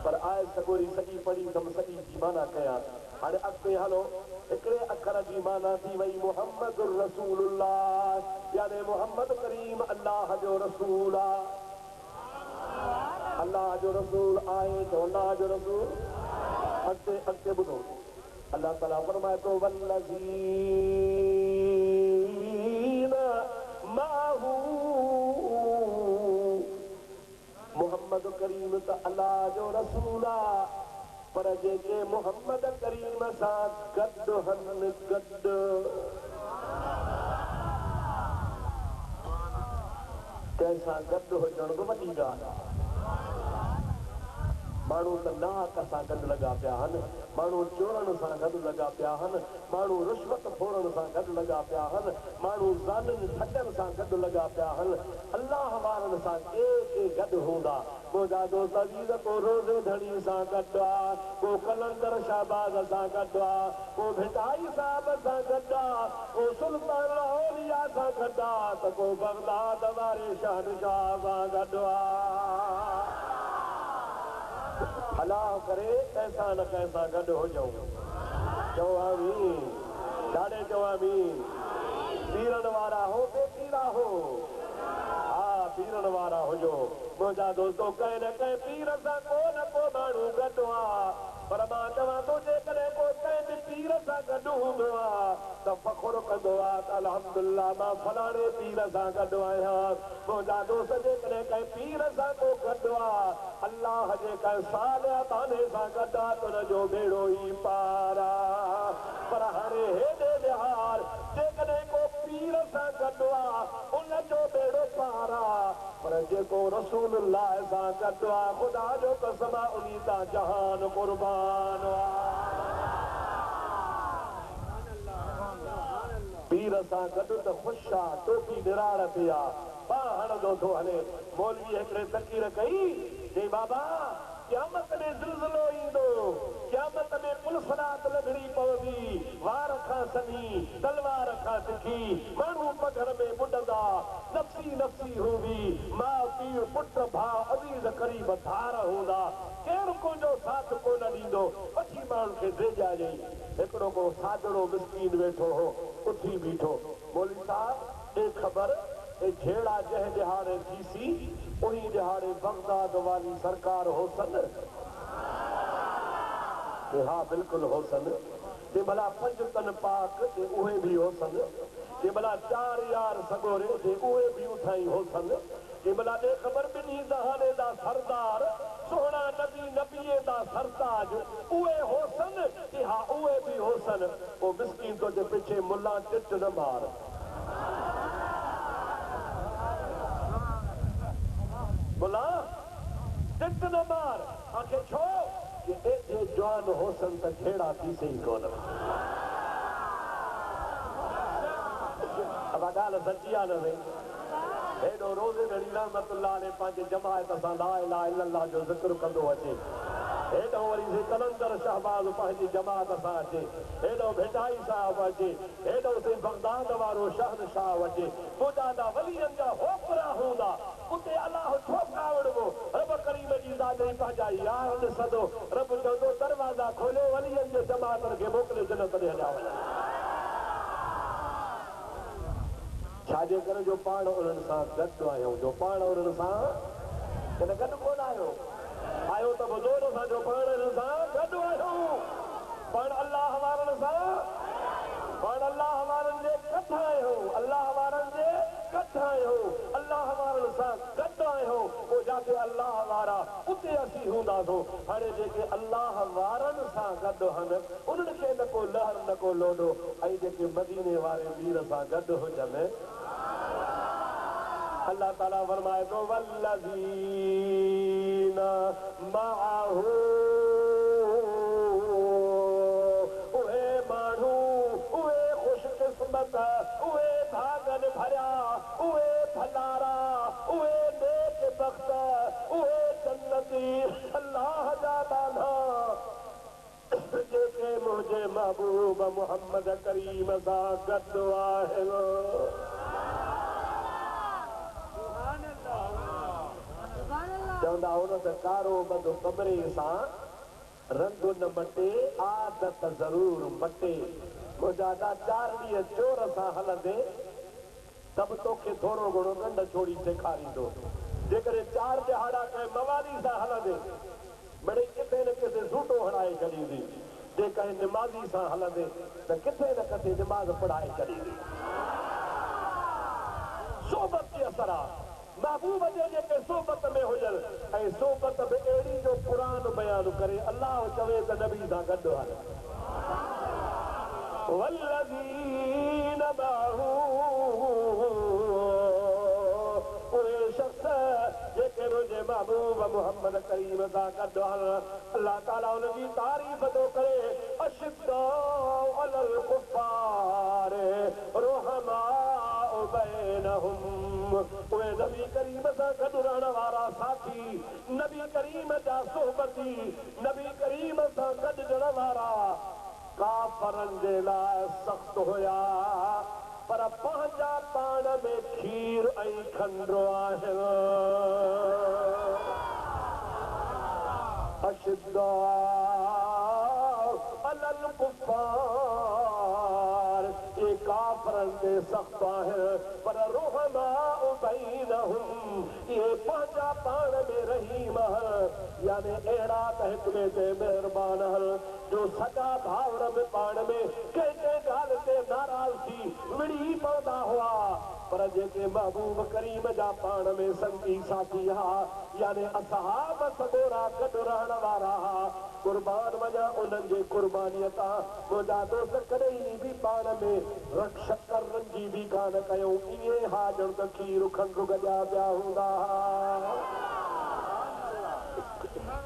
पर आए सगोरी सॼी पढ़ी तम सॼी जी माना कयां। हाणे अॻिते हलो, हिकिड़े अखर जी माना थी वई मुहम्मद रसूलुल्लाह, यानी मुहम्मद करीम अल्लाह जो रसूल आहे। अल्लाह जो रसूल आहे तो अल्लाह जो रसूल। अॻिते अॻिते ॿुधो, अल्लाह ताला फरमाए थो वल्लज़ीन माहू। मुहम्मद करीम त अल्लाह जो रसूल आहे, पर जेके मुहम्मद करीम सां गॾु हन गॾु। कंहिंसां गॾु हुजण बि वॾी ॻाल्हि आहे। माण्हू त नाहक सां गॾु लॻा पिया आहिनि, माण्हू चोरन सां गॾु लॻा पिया आहिनि, माण्हू रिश्वत खोड़न सां गॾु लॻा पिया आहिनि, माण्हू ज़ालिम ठगनि सां गॾु लॻा पिया आहिनि। अल्लाह वारनि सां के गॾु हूंदा। मुंहिंजा दोस्त अज़ीज़, को रोज़े धणी सां गॾु आहे, को कलंदर शहबाज़ सां गॾु आहे, को भिटाई साहब सां गॾु आहे, को सुल्तान औलिया सां गॾु आहे, त को बगदाद वारे शहनशाह सां गॾु आहे। अलाह करे कंहिंसां न कंहिंसां गॾु हुजऊं। चओ आमीन, ॾाढे चओ आमीन। पीरण वारा हो बेपीरा हो, हा पीरण वारा हुजो। मुंहिंजा दोस्तो, कंहिं न कंहिं पीर सां को न को माण्हू गॾु आहे। पर मां चवां थो, जेकॾहिं को कंहिं बि पीर सां गॾु हूंदो आहे त फ़ख़ुरु कंदो आहे त अल्हम्दुलिल्लाह मां फलाणे पीर सां गॾु आहियां। मुंहिंजा दोस्त, जेकॾहिं कंहिं पीर सां को गॾु आहे, अल्लाह जे कंहिं सालिह बाने सां गॾु आहे त हुनजो बेड़ो ई पार आहे। पर हाणे हेॾे बिहार, जेकॾहिं को पीर सां गॾु आहे उनजो बेड़ो पार आहे, पर जेको रसूलुल्लाह सां गॾु आहे, ख़ुदा जो कसम आहे, उन तां जहान क़ुर्बान आहे। पीर सां गॾु त ख़ुशि आहे, टोपी निराड़ ते आहे, पाण हणंदो थो हले। मौलवी हिकिड़े तकीर कई, चई बाबा क़यामत में ज़िलज़िलो ईंदो, क़यामत में पुलसरात लॻणी पवंदी, वार खां सनी तलवार खां तिखी, माण्हू पघर में ॿुॾंदा, नफ़्सी नफ़्सी हूंदी, माउ पीउ पुट भाउ अज़ीज़ क़रीब धार हूंदा, केरु मुंहिंजो साथ कोन ॾींदो। वठी माण्हुनि खे ड्रेजाइजई। हिकिड़ो को सादड़ो मिस्कीन वेठो हो, उथी बीठो। मौलवी साहब, ए ख़बर ए झेड़ा जंहिं ॾिहाड़े थीसी, उही ॾिहाड़े बगदाद वाली सरकार होसन। हा बिल्कुलु होसन। जे भला 5 तन पाक जे उहे बि होसन, जे भला 4 यार सगोरे जे उहे बि उठाई होसन, जे भला ॾे ख़बर ॿिन्ही ज़हाने दा सरदार सोहणा नबी नबीअ दा सरताज उहे होसन, कि हा उहे बि होसन। पोइ मिस्कीन तो जे पिछे मुल्ला टिट न मार। मुल्ला टिट न मार, आखे छो कि एॾे जवान होसन त झेड़ा थीसे ई कोन। अब ॻाल्हि सची आहे न भई। हेॾो रोज़े घड़ी रहमतुल्लाह अलैह पंहिंजे जमायत सां ला इलाहा इल्लल्लाह जो ज़िक्र कंदो अचे, हेॾो वरी से कलंदर शहबाज़ पंहिंजी जमात सां अचे, हेॾो भिटाई साहब अचे, हेॾो से बगदाद वारो शहनशाह अचे, ख़ुदा वलियनि जा होकरा हूंदा, उते अलाह छो कावड़बो। रब करीम जी ज़ात पंहिंजा यार ॾिसंदो, रब चवंदो दरवाज़ा खोलियो, वलियनि जे जमातनि खे मोकिले जन्नत ॾे हलिया वञा। छाजे करे जो पाण उन्हनि सां गॾु आहियूं, जो पाण उन्हनि सां कॾहिं गॾु कोन आहियो। आयो त ॿुधो न, जो पाण हिननि सां गॾु आहियूं, पाण अलाह वारनि सां, पाण अलाह वारनि जे कठ आहियूं, अलाह वारनि जे कठ आहियूं, अलाह वारनि सां गॾु आहियूं। पोइ जाते अलाह वारा उते असीं हूंदासीं। हाणे जेके अलाह वारनि सां गॾु आहिनि उन्हनि खे न को लहर न को लोॾो, ऐं जेके मदीने वारे वीर सां गॾु हुजनि, अल्लाह ताला फरमाए थो वल्लज़ीन माअहू, उहे माण्हू, उहे ख़ुशकिस्मत मुहम्मद करीम सां गॾु आहिनि। चवंदा हुन त कारो बदो कमरे सां रंग न मटे आदत ज़रूर मटे। मुंहिंजा चार ॾींहं चोर सां हलंदे त बि तोखे थोरो घणो गंढ छोड़ी सेखारींदो। जेकॾहिं 4 दिहाड़ा कंहिं मवाली सां हलंदे मिड़ई किथे न किथे सूटो हणाए छॾींदी। जे कंहिं निमाज़ी सां हलंदे त किथे न किथे निमाज़ पढ़ाए छॾींदी। सोबत जी असर आहे। महबूब जे जेके सोबत में हुजनि ऐं सोबत बि अहिड़ी जो क़ुरान बयानु करे अलाह चवे त नबी सां गॾु हल। वल्लज़ीन माहू उहे शख़्स जेके मुंहिंजे महबूब मुहम्मद करीम सां गॾु हल। अलाह ताला उनजी तारीफ़ थो करे। अशिद्दाउ अलल कुफ़ार रुहमाउ बैनहुम। उहे नबी करीम सां गॾु रहण वारा साथी, नबी करीम जा सोबती, नबी करीम सां गॾु ॾियण वारा काफ़रनि जे लाइ सख़्तु हुया, पर पंहिंजा पाण में खीर ऐं खंडु आहिनि। अशिद्दाउ अलल कुफ़ार ये काफ़रनि ते सख़्तु आहिनि, पर रुहमाउ बैनहुम ये पंहिंजा पाण में रहीम आहिनि। यानी अहिड़ा त हिक ॿिए ते महिरबान आहिनि जो सॼा भाउर में पाण में कंहिं ॻाल्हि ते नाराज़ थी विड़ी पवंदा हुआ, पर जेके महबूब करीम जा पाण में संगी साथी हा, यानी असहाब सगोरा गॾु रहण वारा हा, कुर्बान वञा उन्हनि जे क़ुर्बानीअ तां मुंहिंजा दोस्त कॾहिं बि पाण में रक्षक रंजी बि कान कयूं। ईअं हा ॼण त खीर खंडु गॾिया पिया हूंदा हा।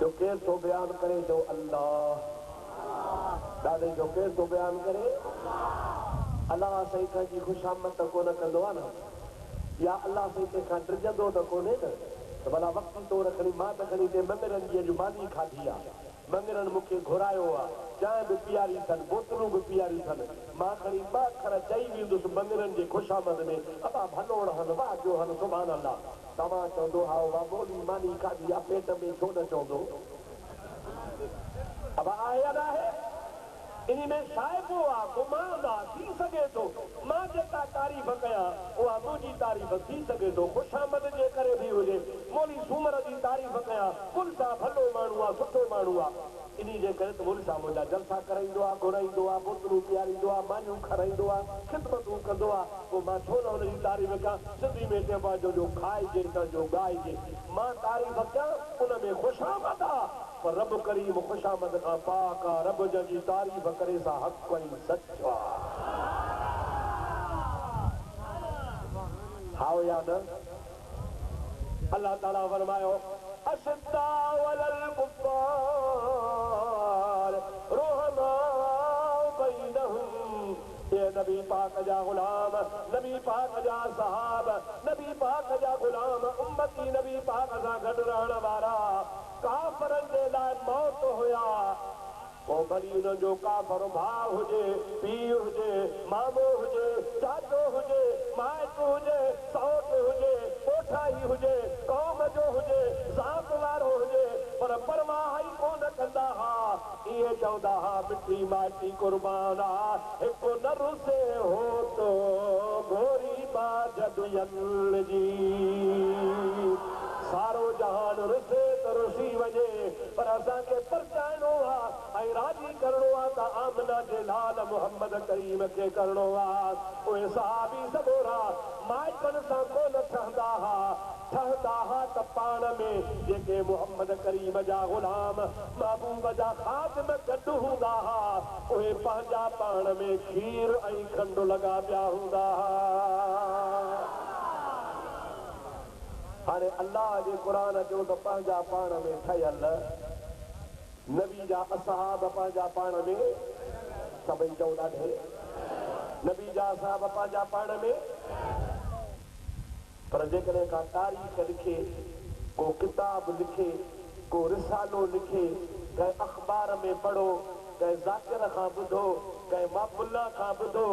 जो केरु थो बयानु करे जो अल्लाह ॾाढे जो केरु थो बयानु करे अलाह साईं कंहिंजी ख़ुशामद त कोन कंदो आहे न, या अलाह साईं कंहिंखां ड्रिजंदो त कोन्हे न। त भला वक़्ती तौर खणी मां त खणी हिते मंगरनि जी अॼु मानी खाधी आहे। मंगरनि मूंखे घुरायो आहे, चांहि बि पीआरी अथनि, बोतलूं बि पीआरी अथनि। मां खणी 2 अखर चई वेंदुसि मंगरनि जे ख़ुशामद में, अबा भलोड़ हल वाह जो हल सुभान अल्लाह। तव्हां चवंदो हा वाह बोली मानी खाधी आहे, पेट में छो न चवंदो। अब आहे या न आहे? इन में शाइबो आहे, गुमान आहे, थी सघे थो मां जेका तारीफ़ कयां उहा मुंहिंजी तारीफ़ थी सघे थो, ख़ुशामद जे करे बि हुजे। मौली सूमर जी तारीफ़ कयां, मुल सां भलो माण्हू आहे, सुठो माण्हू आहे, इन जे करे त मुल सां मुंहिंजा जलसा कराईंदो आहे, घुराईंदो आहे, बोतलूं पीआरींदो आहे, मानियूं खाराईंदो आहे, ख़िदमतूं कंदो आहे। पोइ मां छो न हुनजी तारीफ़ कयां? सिंधी में चइबो आहे जो खाइजे त जो ॻाइजे। मां तारीफ़ कयां उन में ख़ुशामद आहे, पर रब करीम ख़ुशामद खां पाक आहे। रब जी तारीफ़ करे सा हक़ ऐं सचो आहे। हाओ या न? अल्लाह ताला फरमायो अशिद्दाउ अलल कुफ़ार रुहमाउ बैनहुम। ये नबी पाक जा गुलाम, नबी पाक जा सहाब, नबी पाक जा गुलाम, उम्मती नबी पाक सां गॾु रहण वारा काफ़रनि जे लाइ मौत हुया। पोइ भली हुन जो काफ़र भाउ हुजे, पीउ हुजे, मामो हुजे, चाचो हुजे, माइटु हुजे, सौट हुजे, कोठाई हुजे, क़ौम जो हुजे, ज़ात वारो हुजे, पर परवाह ई कोन कंदा हा। इहे चवंदा हा मिठी माइटी क़ुर्बान आहे, हिकु न रुसे हो तो गोरी बाजद यल जी। सारो जहान रुसे त रुसी वञे, पर असांखे परचाइणो आहे ऐं राज़ी करणो आहे त आमना जे लाल मुहम्मद करीम खे करणो आहे। उहे सहाबी सगोरा माइटनि सां कोन ठहंदा हा त पाण में जेके मुहम्मद करीम जा गुलाम महबूब जा ख़ादिम गॾु हूंदा हा, उहे पंहिंजा पाण में खीर ऐं खंडु लॻा पिया हूंदा हा। हाणे अल्लाह जे क़ुरान जो त पंहिंजा पाण में ठहियल, नबी जा असहाब पंहिंजा पाण में सभई चओ ॾाढे, नबी जा असहाब पंहिंजा पाण में। पर जेकॾहिं का तारीख़ लिखे, को किताब लिखे, को रिसालो लिखे, कंहिं अख़बार में पढ़ो, कंहिं ज़ाकिर खां ॿुधो, कंहिं मापुल्ला खां ॿुधो,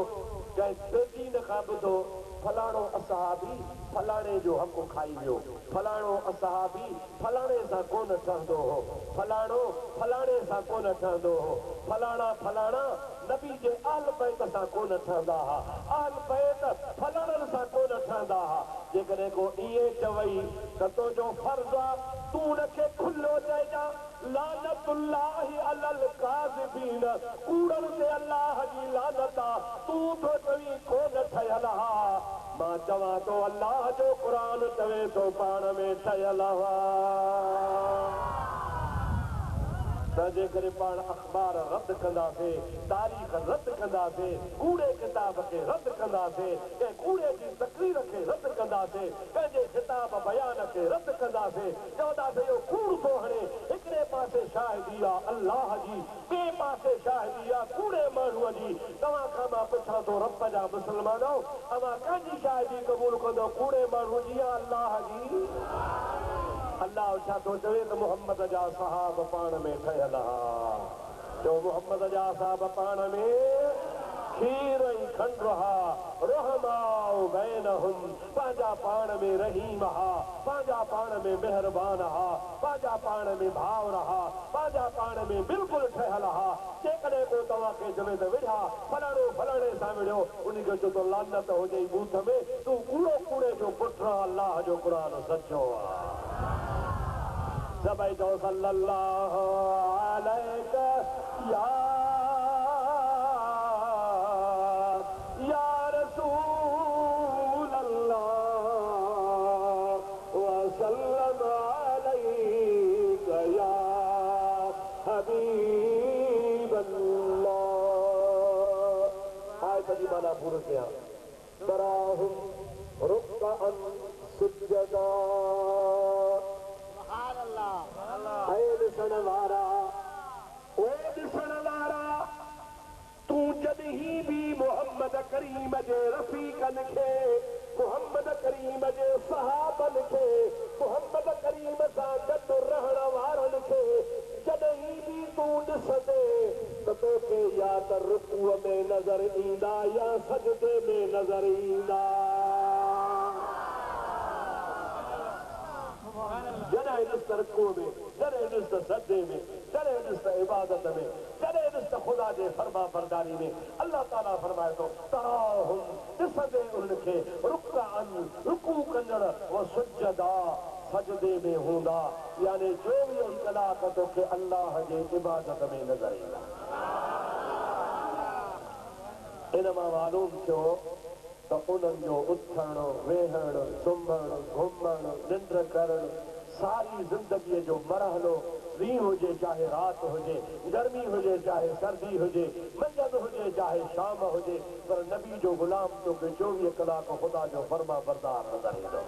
कंहिं बेदीन खां ॿुधो, फलाणो असहाबी फलाणे जो हक़ खाई वियो, फलाणो असहाबी फलाणे सां कोन ठहंदो हो, फलाणो फलाणे सां कोन ठहंदो हो, फलाणा फलाणा नबी जे आल बैत सां कोन ठहंदा हुआ, आल बैत फलाणनि सां कोन ठहंदा हुआ। जेकॾहिं को ईअं चवई त तुंहिंजो फर्ज़ आहे तूं उनखे खुलो चइजां, लानतुल्लाहि अलल काज़िबीन, कूड़नि ते अल्लाह जी लानत आहे, तूं तो चवीं कोन ठहियल हा। मां चवां थो अल्लाह जो क़ुरान चवे थो पाण में ठहियल हुआ। तंहिंजे करे पाण अख़बार रद्द कंदासीं, तारीख़ रद्द कंदासीं, कूड़े किताब खे रद्द कंदासीं, कंहिं कूड़े जी तकरीर खे रद्द कंदासीं, कंहिंजे किताब बयान खे रद्द कंदासीं, चवंदासीं इहो कूड़ थो हणे। हिकिड़े पासे शाहिदी आहे अल्लाह जी, ॿिए पासे शाहिदी आहे कूड़े माण्हूअ जी। तव्हां खां मां पुछां थो रब जा मुस्लमानो, अव्हां कंहिंजी शाहिदी क़बूल कंदो, कूड़े माण्हूअ जी या अल्लाह जी? अल्लाह छा थो चवे त मुहम्मद जा सहाब पाण में ठहियल हा। जो मुहम्मद जा सहाब पाण में खीर ऐं खंड हा, रहमाउ बैनहुम, पंहिंजा पाण में रहीम हा, पंहिंजा पाण में मेहरबान हा, पंहिंजा पाण में भाउर हा, पंहिंजा पाण में बिल्कुलु ठहियल हा। जेकॾहिं को तव्हांखे चवे त विढ़ा फलाणो फलाणे सां विढ़ियो, उनखे चओ त लानत हुजे बूथ में, तूं कूड़ो कूड़े जो पुटु आहे, अल्लाह जो क़ुरान सचो आहे। सभई चओ सल्लल्लाहु अलैहि या रसूल अल्लाह वसल्लम अलैका या हबीब अल्लाह। आयत जी माना पूरी कयां, तराहुम रुक्अन सुजदा, ॾिसण वारा ओ ॾिसण वारा, तूं जॾहिं बि मोहम्मद करीम जे रफ़ीक़नि खे, मोहम्मद करीम जे सहाबनि खे, मोहम्मद करीम सां गॾु रहण वारनि खे जॾहिं बि तूं ॾिसंदे त तोखे या त रुकूअ में नज़र ईंदा या सजदे में नज़र ईंदा। जॾहिं ॾिस त रुकूअ में, जॾहिं ॾिस त सजदे में, जॾहिं ॾिस त इबादत में, जॾहिं ॾिस त ख़ुदा जे फर्मा बरदारी में। अल्लाह ताला फरमाए थो तराहुम, ॾिसंदे उनखे रुकअन, रुकू कंदड़, व सुजदा, सजदे में हूंदा, यानी 24 कलाक तोखे अल्लाह जे इबादत में नज़र ईंदा। इन मां मालूम थियो त उन्हनि जो उथणु वेहणु सुम्हणु घुमणु निंड करणु सारी ज़िंदगीअ जो मरहलो, ॾींहुं हुजे चाहे राति हुजे, गर्मी हुजे चाहे सर्दी हुजे, मंझंदि हुजे चाहे शाम हुजे, पर नबी जो गुलाम तोखे 24 कलाक ख़ुदा जो फर्मा बरदार नज़र ईंदो।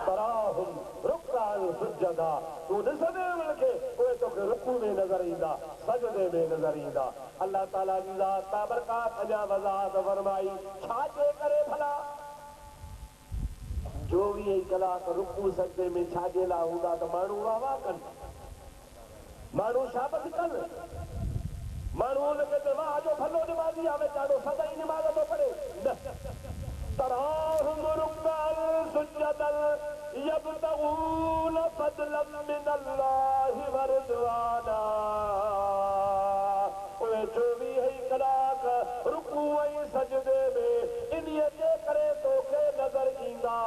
तराहुम रुकअन सुजदा, तूं ॾिसंदे उनखे उहे तोखे रुकू में नज़र ईंदा, सजदे में नज़र ईंदा। अल्लाह ताला जी ज़ात बाबरकात अञा वज़ाहत फरमाई, छाजे करे भला 24 कलाक रुकू सजदे में छाजे लाइ हूंदा त माण्हू वाह वाह कनि, माण्हू शाबत कनि, माण्हू हुनखे त वाह जो भलो निमाज़ी आहे वीचारो सदाई निमाज़ थो पढ़े। तराहुम रुकअन सुजदन यब्तगून फज़लन मिनल्लाहि व रिज़वाना, उहे 24 कलाक रुकू ऐं सजदे में इन्हीअ जे करे तोखे नज़र ईंदा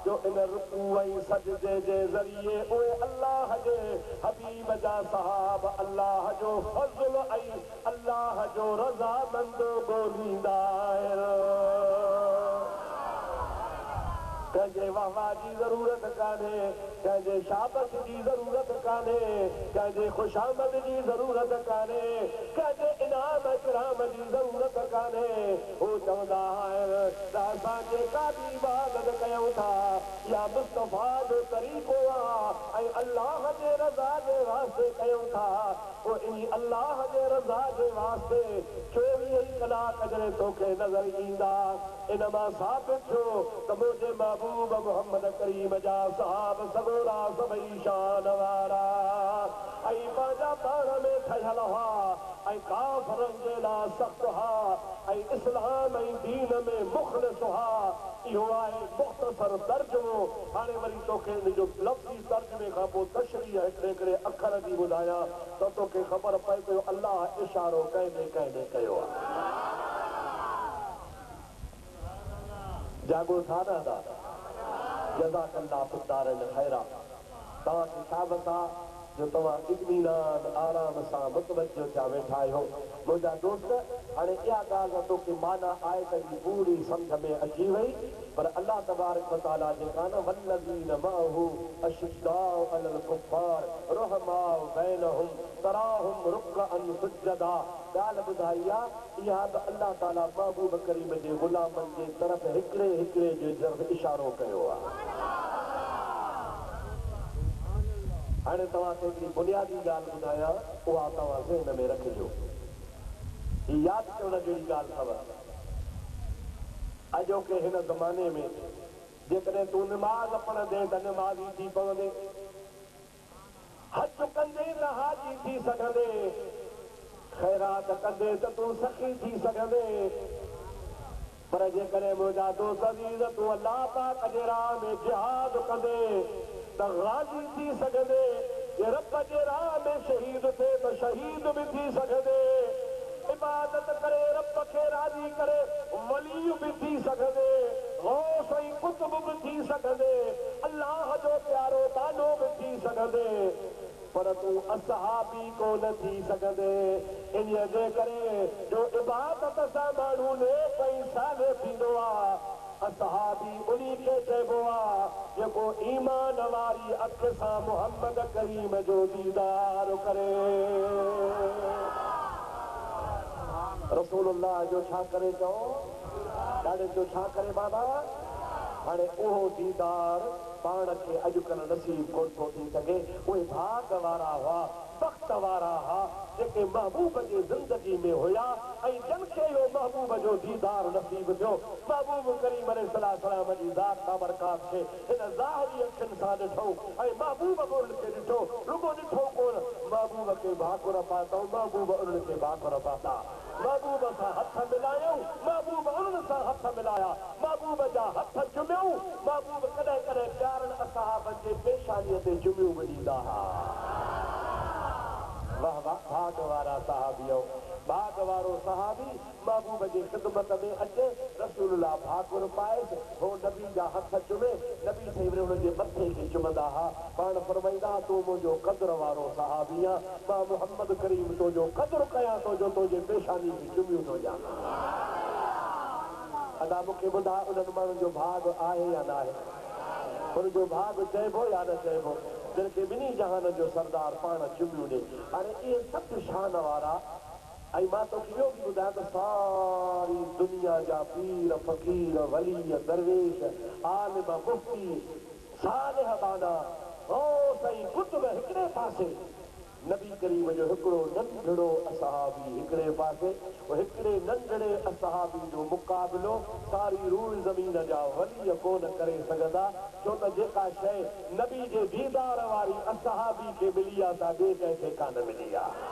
जो इन रुकू ऐं सजदे जे ज़रिए उहे अल्लाह जे हबीब जा सहाब अल्लाह जो फज़ल ऐं अल्लाह जो रज़ामंद ॻोल्हींदा आहिनि। कंहिंजे वाह जी ज़रूरत कान्हे, कंहिंजे शाबत जी ज़रूरत कान्हे, कंहिंजे ख़ुशामद जी ज़रूरत कान्हे, कंहिंजे इनाम इकराम जी ज़रूरत कान्हे। हू चवंदा आहिनि त असां जेका बि इबादत कयूं था या मुस्तफ़ा जो तरीक़ो आहे ऐं अल्लाह जे रज़ा जे वास्ते कयूं था वो इन अल्लाह जे रज़ा जे वास्ते 24 कलाक जॾहिं तोखे नज़र ईंदा इन मां साबित थियो त मुंहिंजे महबूब मोहम्मद करीम जा सहाब सगोरा सभई शान वारा ऐं पंहिंजा पाण में ठहियल हुआ ऐं काफ़िरनि जे लाइ सख़्त हुआ ऐं इस्लाम ऐं दीन में मुख़लिस हुआ इहो आहे मुख़्तसर तर्जुमो हाणे वरी तोखे इन जो लफ़्ज़ी तर्जुमे खां पोइ तशरीह हिकिड़े अखर जी ॿुधायां त तोखे ख़बर पए पियो अल्लाह इशारो कंहिं कयो आहे जागो था न था जज़ाकल्लाह फ़िद्दारनि ख़ैरा तव्हांखे छा बता जो तव्हां इत्मीनान आराम सां मुतवजो थिया वेठा आहियो मुंहिंजा दोस्त हाणे इहा ॻाल्हि तोखे माना आयत जी पूरी सम्झ में अची वई पर अल्लाह तबारक व तआला जेका न वल्लज़ीन मअहू अशिद्दाउ अलल कुफ़ार रुहमाउ बैनहुम तराहुम रुकअन सुज्जदा ॻाल्हि ॿुधाई आहे इहा त अल्लाह ताला महबूब करीम जे ग़ुलामनि जे तरफ़ हिकिड़े जे तरफ़ इशारो कयो आहे हाणे तव्हांखे हिकिड़ी बुनियादी ॻाल्हि ॿुधायां उहा तव्हां ज़हन में रखिजो ही यादि करण जहिड़ी ॻाल्हि अथव अॼोके हिन ज़माने में जेकॾहिं तूं निमाज़ पढ़ंदे त निमाज़ी थी पवंदे हज कंदे त हाजी थी सघंदे ख़ैरात कंदे त तूं सखी थी सघंदे पर जेकॾहिं मुंहिंजा दोस्त अज़ीज़ तूं अल्लाह पाक जे राह में जिहाद कंदे त गाज़ी थी सघंदे जे रब जे राह में शहीद थिए त शहीद बि थी सघंदे इबादत करे रब खे राज़ी करे वली बि थी सघंदे गौस ऐं कुतुब बि थी सघंदे अल्लाह जो प्यारो तानो बि थी सघंदे पर तूं असहाबी कोन थी सघंदे इन जे करे जो इबादत सां माण्हू नेक ऐं साले थींदो आहे असहाबी उन्ही खे चइबो आहे जेको ईमान वारी अख सां मोहम्मद करीम जो दीदार करे रसूलुल्लाह जो छा करे चओ ॾाढे जो छा करे बाबा हाणे उहो दीदार पाण खे अॼुकल्ह नसीब कोन थो थी सघे उहे भाग वारा हुआ वक़्त वारा हुआ जेके महबूब जी ज़िंदगी में हुया ऐं जन खे इहो महबूब जो दीदार नसीब थियो महबूब करीम अलैहिस्सलाम जी ज़ात बाबरकात खे हिन ज़ाहिरी अखियुनि सां ॾिठो ऐं महबूब बि उन्हनि खे ॾिठो रुगो ॾिठो कोन महबूब खे भाकुर पातऊं महबूब उन्हनि खे भाकुर पाता महबूब सां हथ मिलायूं महबूब उन्हनि सां हथ मिलाया महबूब जा हथ चुमियूं महबूब कॾहिं कॾहिं प्यारनि असहाबनि जे पेशानीअ ते चुमियूं बि ॾींदा हुआ वाह वाह भाग वारा सहाबियो भाग वारो सहाबी महबूब जी ख़िदमत में अचे रसूलुल्लाह भाकुर पाएसि हो नबी जा हथ चुमे नबी ठही वरी हुनजे मथे खे चुमंदा हुआ पाण फरमाईंदा तूं मुंहिंजो क़द्र वारो सहाबी आहे मां मोहम्मद करीम तुंहिंजो क़द्र कयां थो जो तुंहिंजे पेशानी खे चुमियूं थो ॾियां अदा मूंखे ॿुधा उन्हनि माण्हुनि जो भाग आहे या न आहे हुनजो भाग चइबो या न चइबो जिनखे ॿिन्ही जहान जो सरदार पाण चुमियूं ॾे हाणे इहे सभु शान वारा ऐं मां तोखे इहो बि ॿुधायां त सारी दुनिया जा पीर फ़क़ीर वली दरवेश आलिम मुफ़्ती सालिह बाना गौस ऐं कुतुब हिकिड़े पासे नबी करीम जो हिकिड़ो नंढड़ो असहाबी हिकिड़े पासे हिकिड़े नंढड़े असहाबी जो मुक़ाबिलो सारी रूह ज़मीन जा वली कोन करे सघंदा छो त जेका शइ नबी जे दीदार वारी असहाबी खे मिली आहे सा ॿिए कंहिंखे कान मिली आहे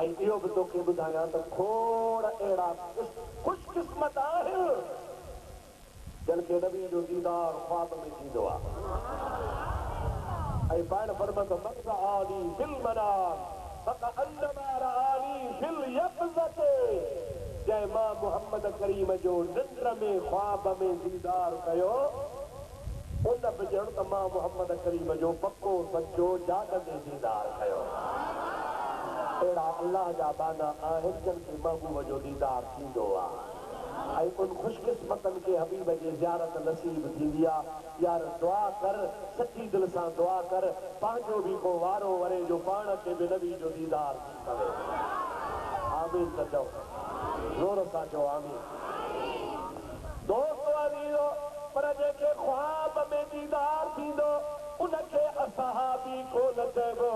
ऐं इहो बि तोखे ॿुधायां त खोड़ अहिड़ा ख़ुशकिस्मत आहिनि जिन खे नबी जो दीदार ख्वाब में थींदो आहे ऐं पाण फरमत मक़आनी फिल मनाम फकअन्नमा रआनी फिल यक़ज़त जंहिं मां मोहम्मद करीम जो निंड में ख्वाब में दीदार कयो उन बि ॼण त मां मोहम्मद करीम जो पको सचो जाॻंदे दीदार कयो अहिड़ा अल्लाह जा बाना आहिनि जिन खे महबूब जो दीदार थींदो आहे ऐं उन ख़ुशकिस्मतनि खे हबीब जी ज़ियारत नसीब थींदी आहे यार दुआ कर सची दिलि सां दुआ कर पंहिंजो बि को वारो वरे जो पाण खे बि नबी जो दीदार थी सघे आमीन त चओ ज़ोर सां चओ आमीन दोस्त अज़ीज़ो पर जंहिंखे ख्वाब में दीदार थींदो उनखे असहाबी कोन चइबो,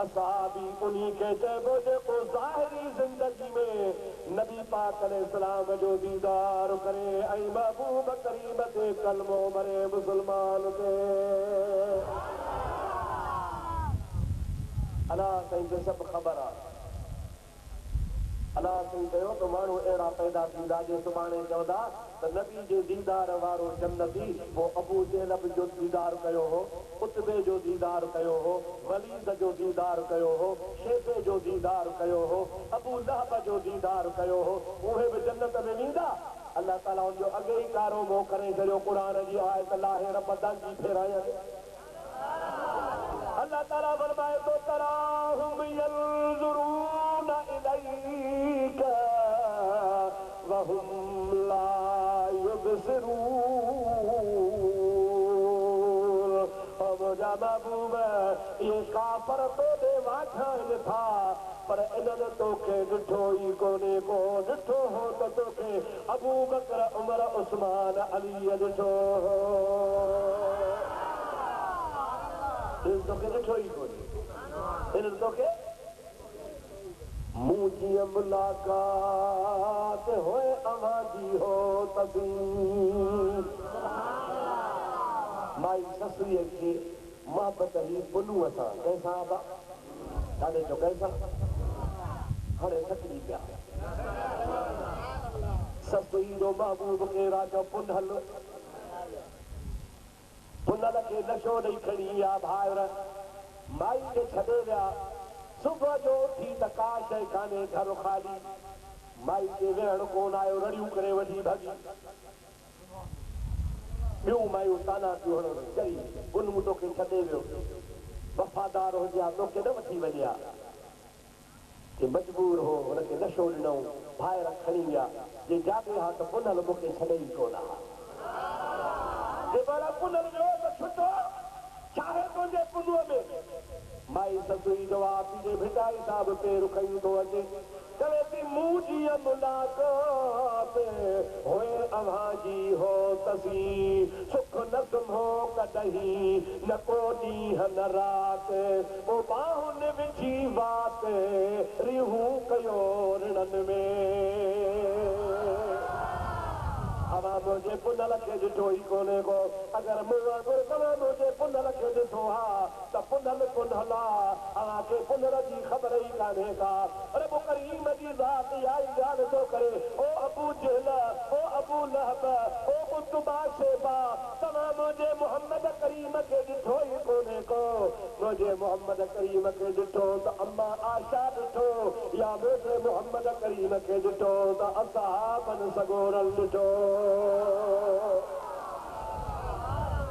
असहाबी उन्हीं खे चइबो जेको ज़ाहिरी ज़िंदगी में नबी पाक अलैहिस्सलाम जो दीदार करे ऐं महबूब करीम ते कलमो भरे मुस्लमान ते। अलाह साईं खे सभु ख़बर आहे। अलाह साईं चयो त माण्हू अहिड़ा पैदा थींदा जे सुभाणे चवंदा त नबी जे दीदार वारो जन्नती। पोइ अबू जहल जो दीदार कयो हो, उतबे जो दीदार कयो हो, वलीद जो दीदार कयो हो, शेबे जो दीदार कयो हो, अबू लहब जो दीदार कयो हो। उहे बि जन्नत में वेंदा। अल्लाह ताला उनजो अॻे ई कारो मोह करे छॾियो। क़ुरान जी आयत लाहे रब दांगी फेरायनि। अल्लाह ताला फरमाए तो तराहुम यंज़ुरून इलैका वहुम ला युबसिरून। ओ मुंहिंजा महबूब, ये काफ़र तोॾे वाठनि था, पर इन्हनि तोखे ॾिठो ई कोन्हे को। ॾिठो हो त तोखे अबू बकर उमर उस्मान अलीअ ॾिठो हो। तोखे ॾिठो ई कोन्हे। इन्हनि तोखे मूं जीअं मुलाक़ात होए अव्हां जी हो तसीं। माई ससुरीअ खे मोहबत ही पुनूअ सां कंहिंसां बा ॾाढे जो कंहिंसां हाणे सकिनी पिया। ससु ईंदो महबूब खे राजो पुनल खे नशो ॾेई खणी विया भाउर। माई खे छॾे विया। सुबुह जो उथी त का शइ कान्हे, घर ख़ाली। माई खे वेहण कोन आयो, रड़ियूं करे वठी भॼी। ॿियूं मायूं ताना थियूं हणनि, चई गुल मूं तोखे छॾे वियो, वफ़ादार हुजे हा तोखे न वठी वञे हा। मजबूर हो, हुनखे नशो ॾिनऊं, भाइर खणी विया। जे जाॻे हा त पुनल मूंखे छॾे ई कोन हा। पुनल जो त छुटो छा आहे तुंहिंजे पुनूअ में? माई ससुई जवाब ॾिजे, भिटाई साहिब पेर खयूं थो अचे। चवे थी मूं जीअं मुलाक़ात होए अव्हां जी हो तसीं। सुख न सुम्हो कॾहिं, न को ॾींहुं न राति। पोइ बाहुनि विझी वात रिहूं कयो रिणनि में। अवां मुंहिंजे पुनल खे ॾिठो ई कोन्हे को। अगरि तव्हां मुंहिंजे पुनल खे ॾिठो हा त पुनल पुनल आहे। अव्हांखे पुनल जी ख़बर ई कान्हे का। रब करीम जी ज़ात इहा ई ॻाल्हि थो करे। ओ अबू जहल, ओ अबू लहब, ओ उतबा शेबा, तव्हां मुंहिंजे मोहम्मद करीम खे ॾिठो ई कोन्हे को। मुंहिंजे मोहम्मद करीम खे ॾिठो त अम्मा आशा ॾिठो, या मुंहिंजे मोहम्मद करीम खे ॾिठो त असहाबनि सगोरल ॾिठो।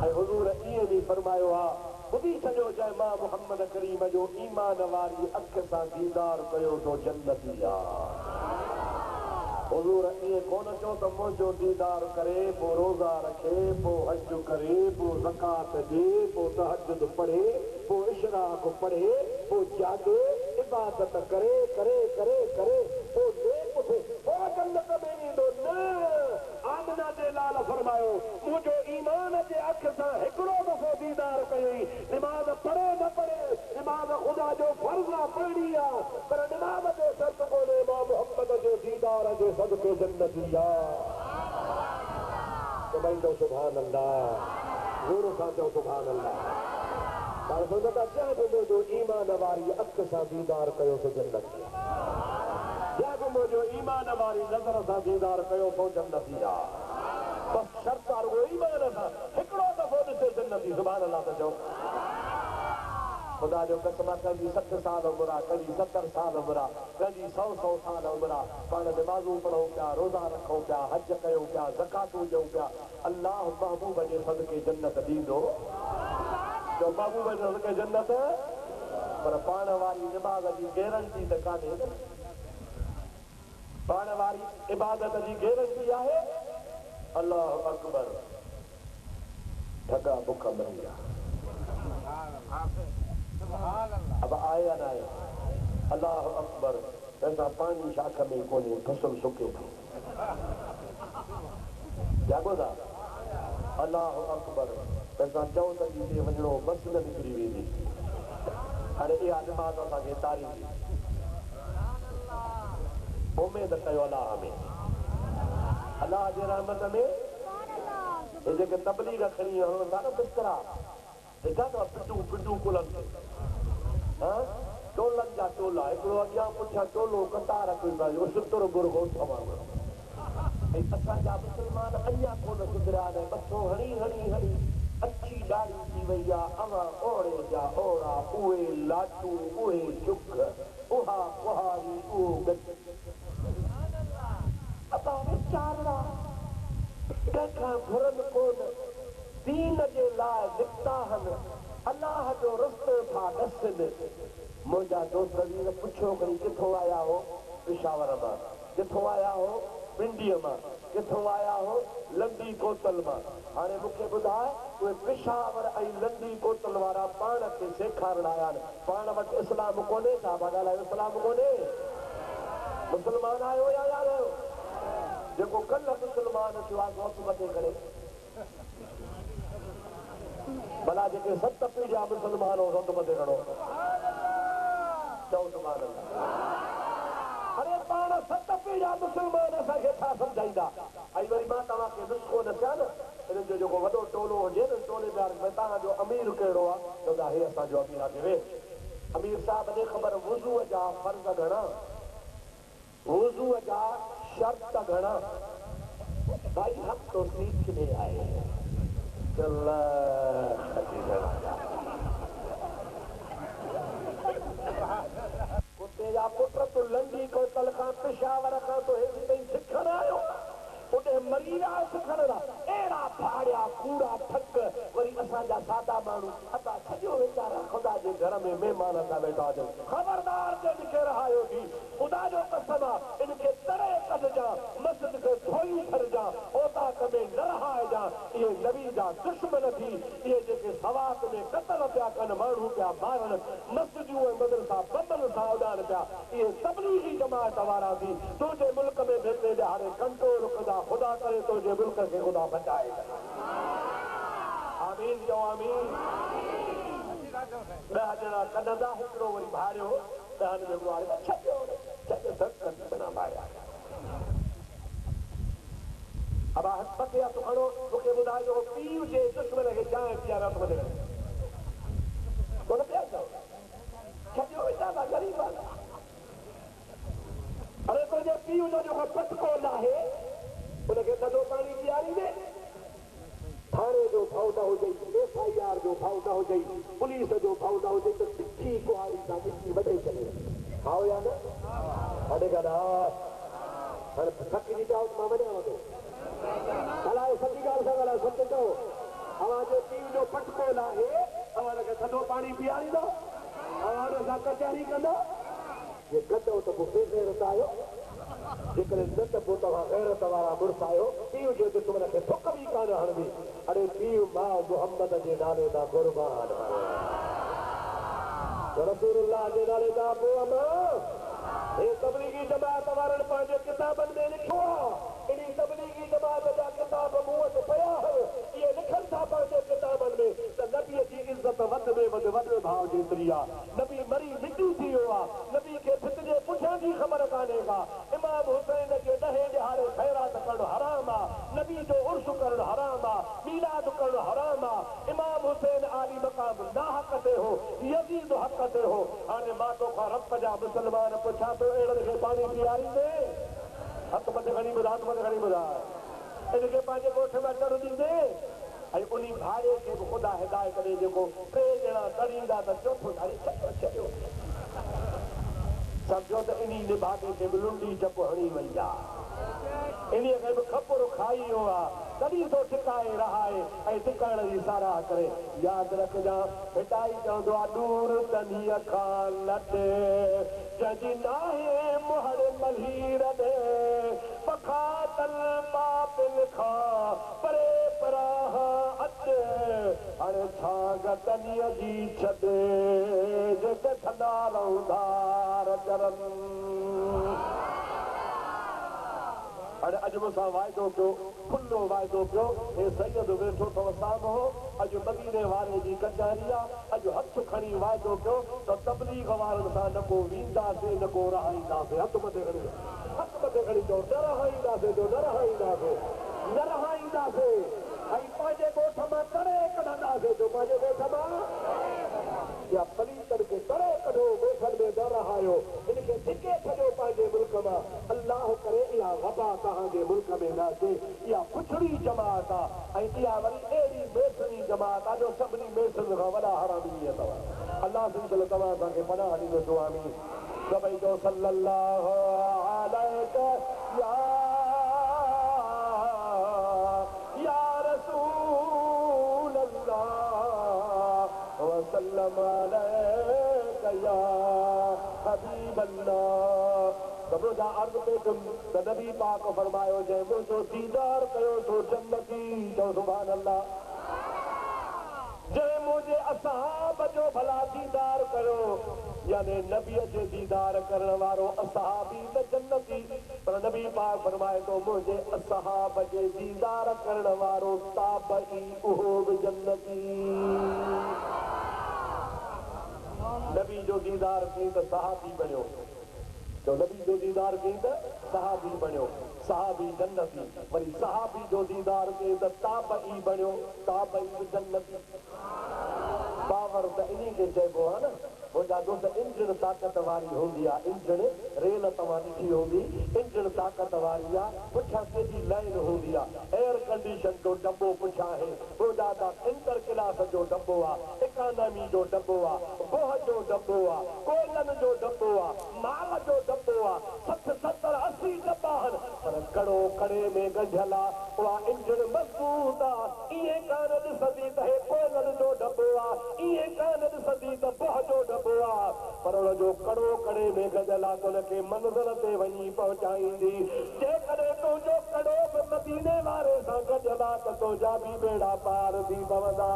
ऐं हुज़ूर ईअं बि फरमायो आहे, ॿुधी छॾियो जंहिं मां मोहम्मद करीम जो ईमान वारी अख सां दीदार कयो तो जन्नती आहे। हुज़ूर ईअं कोन चयो त मुंहिंजो दीदार करे, पोइ रोज़ा रखे, पोइ हज करे, पोइ ज़कात ॾे, पोइ तहज्जुद पढ़े, पोइ इशराक पढ़े, पोइ जागे, इबादत करे करे करे करे पोइ नेक थे, पोइ जन्नत में ईंदो। न, आमना जे लाल फरमायो, मुंहिंजो ईमान जे अख सां हिकिड़ो दफ़ो दीदार कयई। निमाज़ पढ़े न पढ़े, निमाज़ ख़ुदा जो फर्ज़ आहे, पढ़णी आहे, पर निमाज़ जो शर्त कोन्हे। मां मोहम्मद जो दीदार जे सदके जन्नती आहे। चवंदो सुभान अल्लाह, ज़ोर सां चओ सुभान अल्लाह। पर सुनता जंहिं बि मुंहिंजो ईमान वारी अख सां दीदार कयो सो जन्नती आहे। जंहिं बि मुंहिंजो ईमान वारी नज़र सां दीदार कयो सो जन्नती आहे। बसि शर्त आहे उहो ईमान सां हिकिड़ो दफ़ो ॾिसे जन्नती। सुभान अल्लाह त चओ। ख़ुदा जो कसम, कंहिंजी 60 साल उमिरि आहे, कंहिंजी 70 साल उमिरि आहे, कंहिंजी 100 साल उमिरि आहे। पाण निमाज़ूं पढ़ूं पिया, रोज़ा रखूं पिया, हज कयूं पिया, ज़कातूं ॾियूं पिया। अल्लाह महबूब जे सदके जन्नत ॾींदो। जो महबूब जे सदके जन्नत, पर पाण वारी निमाज़ जी गारंटी त कान्हे न। पाण वारी इबादत जी गारंटी आहे अल्लाह अकबर, ठगा बुख मरी विया। अब आया न आहे अल्लाह अकबर। ऐसा पानी शाख में कोन्हे, फसल सुके थो। जागो था अल्लाह अकबर तंहिंसां चऊं त हिते वञिणो बस न निकिरी वेंदी हाणे इहा निमाज़ असांखे तारीफ़ उमेद कयो अलाह में अल्लाह जे रहमत में हे जेके तबलीग खणी हलनि था न बिस्तरा ॾिठा अथव पिटू कुलनि खे टोलनि जा टोला हिकिड़ो अॻियां पुठियां टोलो कतार कयो सुतुर बुरगो ठहनि ऐं असांजा मुस्लमान अञा कोन सुधरिया आहिनि मथो हणी हणी हणी अछी ॾाढ़ी थी वई आहे अवा ओड़े जा ओड़ा उहे लाटू उहे चुख उहा कुहारी उहो गज असां वीचारा कंहिंखां घुरनि कोन दीन जे लाइ निकिता आहिनि अलाह जो रस्तो था ॾसनि मुंहिंजा दोस्त वीर पुछियो खणी किथां आया हो पिशावर मां किथां आया हो पिंडीअ मां किथां आया हो लंडी कोतल मां हाणे मूंखे ॿुधाए उहे पिशावर ऐं लंडी कोतल वारा पाण खे सेखारण आया आहिनि पाण वटि इस्लाम कोन्हे छा मां ॻाल्हायो इस्लाम कोन्हे मुस्लमान आहियो या यार जेको कल्ह मुस्लमान थियो आहे हथ मथे करे भला जेके 7 पीढ़िया मुस्लमान हो हथ मथे खणो चओ सुभाणे अरे पाण 7 पीढ़िया मुस्लमान असांखे छा सम्झाईंदा ऐं वरी मां तव्हांखे नुस्खो दसिया न हिननि जो जेको वॾो टोलो हुजे न टोले में तव्हांजो अमीर कहिड़ो आहे चवंदा हे असांजो अमीर आहे वे अमीर साहिब खे ख़बर वुज़ूअ जा फर्ज़ घणा वुज़ूअ जा शर्त घणा भाई हम तो सीखने आए हैं कुत्ते जा पुट तूं लंडी कोतल खां पिशावर खां तो हेॾी ताईं सिखण आयो उते मरी विया सिखण लाइ अहिड़ा फाड़िया कूड़ा ठक वरी असांजा सादा माण्हू असां सॼो वीचारा ख़ुदा जे घर में महिमान था वेठा हुजनि ख़बरदार जे ॾिखे रहायो थी ख़ुदा जो कसम आहे इनखे तरे कढजां मस्जिद खे धोई छॾिजां ओताक में न रहाइजां इहे नबी जा दुश्मन थी इहे जेके सवात में क़तल पिया कनि माण्हू पिया मारनि मस्जिदूं ऐं मदरसा बमन सां उॾाइनि पिया इहे तबलीगी जमात वारा थी तुंहिंजे मुल्क में भेटे हाणे कंट्रोल कंदा ख़ुदा करे तुंहिंजे मुल्क खे ख़ुदा बचाए आमीन चओ आमीन 10 ॼणा कढंदा हिकिड़ो वरी भारियो 10 में छॾियो बिना भारिया अब हक़ या तो खड़ो मूंखे ॿुधाइजो पीउ जे दुश्मन खे चांहि पीआरे हथ मथे करे कोन पिया चओ छॾियो वीचारा ग़रीब आहे अरे तुंहिंजे पीउ जो जेको पटको आहे उनखे थधो पाणी पीआरींदे थाणे जो भाउ न हुजे FIR जो भाउ न हुजे पुलिस जो भाउ न हुजे त तिखी कुहाड़ी सां मिटी वढे छॾे खाओ या न हाणे हाणे थकिजी पिया मां वञांव थो ॻाल्हायो सची ॻाल्हि सां ॻाल्हायो सच चओ अव्हांजे पीउ जो पटको न आहे अव्हां हुनखे थधो पाणी पीआरींदो अव्हां हुन सां कचहरी कंदो जे कंदो त पोइ गैरत आहियो जेकॾहिं न त पोइ तव्हां गैरत वारा मुड़ुस आहियो पीउ जे दुश्मन खे थुक बि कान हणंदी अरे पीउ मां मुहम्मद जे नाले सां क़ुर्बान रसूलुल्लाह जे नाले सां पोइ हे तबलीगी जमात वारनि पंहिंजे किताबनि में लिखियो आहे इन तबलीगी जमात जा किताब मूं वटि पिया इहे लिखनि था पंहिंजे किताबनि में त नबीअ जी इज़त वधि में वधि वॾे भाउ जेतिरी आहे नबी मरी मिटी थी वियो आहे नबी खे फित जे पुठियां जी ख़बर कान्हे का इमाम हुसैन खे 10 ॾिहाड़े ख़ैरात करणु हराम आहे नबी जो उर्स करणु हराम आहे मीलाद करणु हराम आहे इमाम हुसैन आली मक़ाम ना हक़ ते हो यज़ीद हक़ ते हो हाणे मां तोखां रब जा मुस्लमान पुछां थो अहिड़नि खे पाणी पीआरींदे हथ मथे खणी ॿुधा हथ मथे खणी ॿुधा इनखे पंहिंजे ॻोठ में अचणु ॾींदे ऐं उन भाड़े खे बि ख़ुदा हिदायत ॾे जेको 2 ॼणा तरींदा त चोथो छॾियो सम्झो त इन निभागे खे बि लुंडी चप हणी वई आहे इन्हीअ खे बि खपुर खाई वियो आहे तॾहिं थो टिकाए रहाए ऐं टिकाइण जी साराह करे यादि रखजांइ हिताई चवंदो आहे दूर तनीअ खां लटे जंहिंजी नाहे मुहर मल्हीर ॾे पखातल पापिल खां परे पराह अचे हाणे छा तनीअ जी छॾे जेके थधा रहंदा चरनि अरे अज मुसा वायदो पियो खुलो वायदो पियो हे सैयद वेठो तो साम्हूं अज मदीने वारे जी कचहरी अज हथ खणी वायदो पियो तो तबलीग वारनि सां न को वींदासीं न को रहाईंदासीं हथ मथे खणी चओ न रहाईंदासीं जो न रहाईंदासीं न रहाईंदासीं ऐं पंहिंजे ॻोठ मां करे कढंदासीं जो पंहिंजे ॻोठ मां या पलीतनि खे करे कढो ॻोठनि में न रहायो इनखे धिके छॾियो पंहिंजे मुल्क मां अल्लाह करे इहा वबा तव्हांजे मुल्क में न अचे इहा पुछड़ी जमात आहे ऐं इहा वरी अहिड़ी मेसनी जमात आहे जो सभिनी मेसनि खां वॾा हरामी अथव अल्लाह सिंचल तव्हां असांखे पनाह ॾींदो स्वामी सभई जो सल्लल्लाहु अलैहि या रसूल अल्लाह वसल्लम अलैका या हबीब अल्लाह सभु जा अर्ज़ पे त नबी पाक फरमायो जंहिं मुंहिंजो दीदार कयो सो जन्नती चओ सुभान अल्लाह जंहिं मुंहिंजे असहाब जो भला दीदार कयो यानी नबीअ जे दीदार करण वारो असहाबी त जन्नती पर नबी पाक फरमाए थो मुंहिंजे असहाब जे दीदार करण वारो ताबई उहो बि जन्नती नबी जो दीदार कई त सहाबी बणियो जो नबी जो दीदार कई त सहाबी बणियो सहाबी जन्नती वरी सहाबी जो दीदार कई त ताबई बणियो ताबई बि जन्नती पावर त इन्ही खे चइबो आहे न मुंहिंजा दोस्त इंजन ताक़त वारी हूंदी आहे इंजन रेल तव्हां ॾिठी हूंदी इंजन ताक़त वारी आहे पुठियां केॾी लाइन हूंदी आहे एयर कंडीशन जो डब्बो पुठियां आहे मुंहिंजा इंटर क्लास जो डब्बो आहे इकानमी जो डब्बो आहे गोह जो डब्बो आहे कोयलनि जो डब्बो आहे माल जो डब्बो आहे 60 70 80 दॿा आहिनि पर कड़ो कड़े में गंढियल आहे उहा इंजन मज़बूत आहे ईअं कान ॾिसंदी त हे कोयलनि जो डब्बो आहे ईअं कान ॾिसंदी त बोह जो डब्बो आहे पर हुनजो कड़ो कड़े में गंढियल आहे त हुनखे मंज़िल ते वञी पहुचाईंदी जेकॾहिं तुंहिंजो कड़ो बि मदीने वारे सां गंढियल आहे त तुंहिंजा बि बेड़ा पार थी पवंदा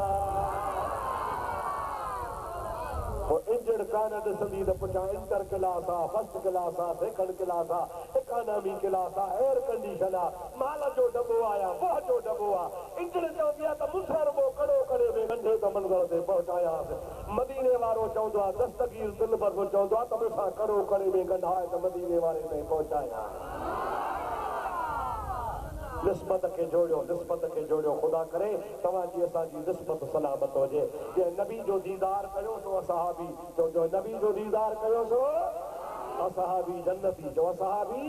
इंजन कान ॾिसंदी त पुठियां इंटर क्लास आहे फर्स्ट क्लास आहे सेकंड क्लास आहे इकानमी क्लास आहे एयर कंडीशन आहे माल जो डब्बो आहे बोह जो डब्बो आहे इंजन चवंदी आहे त मूंसां रुगो कड़ो करे में नंढे त मंज़िल ते पहुचायांसि मदीने वारो चवंदो आहे दस्तगीर दिलि भर चवंदो आहे त मूंसां कड़ो करे में गंढाए त मदीने वारे ताईं पहुचायां निस्बत खे जोड़ियो ख़ुदा करे तव्हांजी असांजी निस्बत सलामत हुजे जे नबी जो दीदार कयो सो असहाबी जो नबी जो दीदार कयो सो असहाबी जन्नती जो असहाबी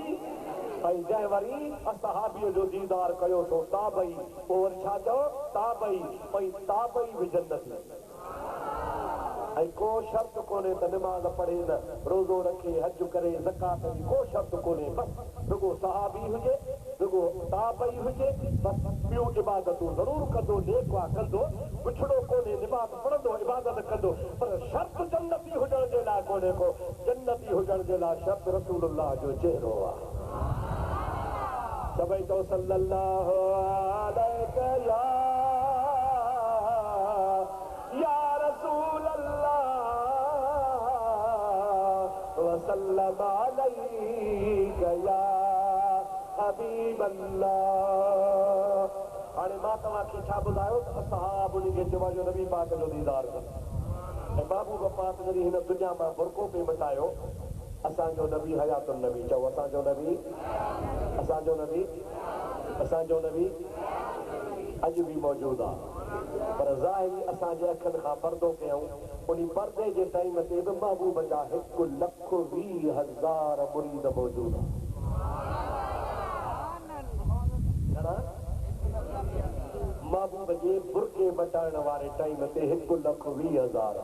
ऐं जंहिं वरी असहाबीअ जो दीदार कयो सो ताबई पोइ वरी छा चओ ताबई ऐं ताबई बि जन्नती ऐं को शर्त कोन्हे त निमाज़ पढ़े न रोज़ो रखे हज करे ज़कात जी को शर्त कोन्हे बसि रुगो सहाबी हुजे रुगो ताबई हुजे बसि ॿियूं इबादतूं ज़रूरु कंदो नेक कंदो पुछड़ो कोन्हे निमाज़ पढ़ंदो इबादत कंदो पर शर्त जन्नती हुजण जे लाइ कोन्हे को जन्नती हुजण जे लाइ शर्त रसूलुल्लाह जो चेहरो आहे सभई चओ सल्लल्लाहु अलैहि या रसूल वसल्लम अलैका या हबीब अल्लाह हाणे मां तव्हांखे छा ॿुधायो त असहाब उन्ही खे चइबो जो नबी पाक जो दीदार कयो ऐं महबूब पाक जॾहिं हिन दुनिया मां बुरको पे मटायो असांजो नबी हयातुन नबी चओ असांजो नबी अॼु बि मौजूदु आहे पर ज़ाहिरी असांजे अखियुनि खां पर्दो कयूं उन पर्दे जे टाइम ते बि महबूब जा 1,20,000 मुरीद मौजूदु आहे महबूब जे बुरके मटाइण वारे टाइम ते 1,20,000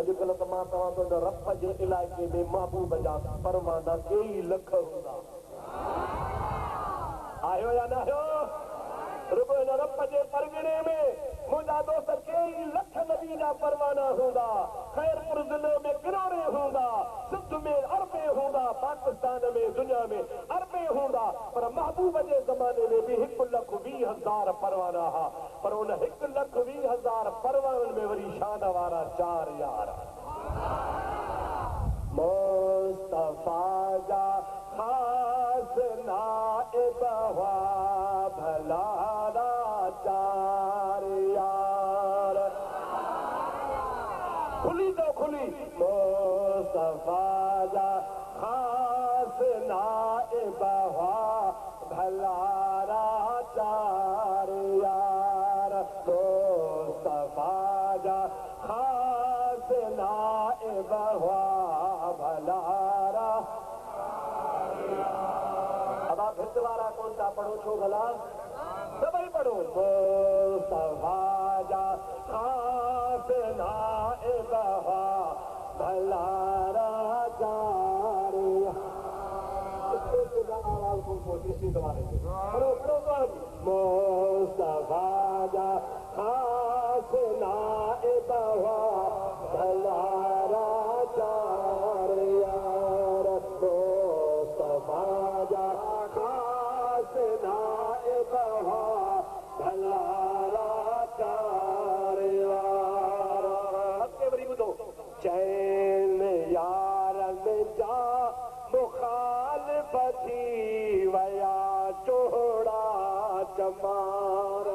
अॼुकल्ह त मां तव्हां तो रप जे इलाइक़े में महबूब जा परवाना कई लख हूंदा आयो या न आयो रुगो हिन रप जे परगिणे में मुंहिंजा दोस्त कई लख नबी जा परवाना हूंदा खैरपुर ज़िले में किरोड़े हूंदा सिंध में अरबे हूंदा पाकिस्तान में दुनिया में अरबे हूंदा पर महबूब जे ज़माने में बि 1,20,000 परवाना हुआ पर उन 1,20,000 परवाननि में वरी शान वारा 4 यार मुस्तफा जा खास नाइब मुस्तफा जा खास नाइब हुआ भलारा चार यार मुस्तफा जा खास नाइब हुआ भलारा। अब आप फिर दोबारा कौन सा पढ़ो छो भला सभी पढ़ो। मुस्तफा जा खास नाइब हुआ भलारा चार आवाज को तीसरी दोबारा पढ़ो पढ़ो। मुस्तफा जा खास नाइब हुआ भलारा चार यार मुस्तफा जा खास नाइब हुआ भलारा चार यार। अगे वरी ॿुधो चैन यारन जा मुखालिफती वया चोड़ा चमार।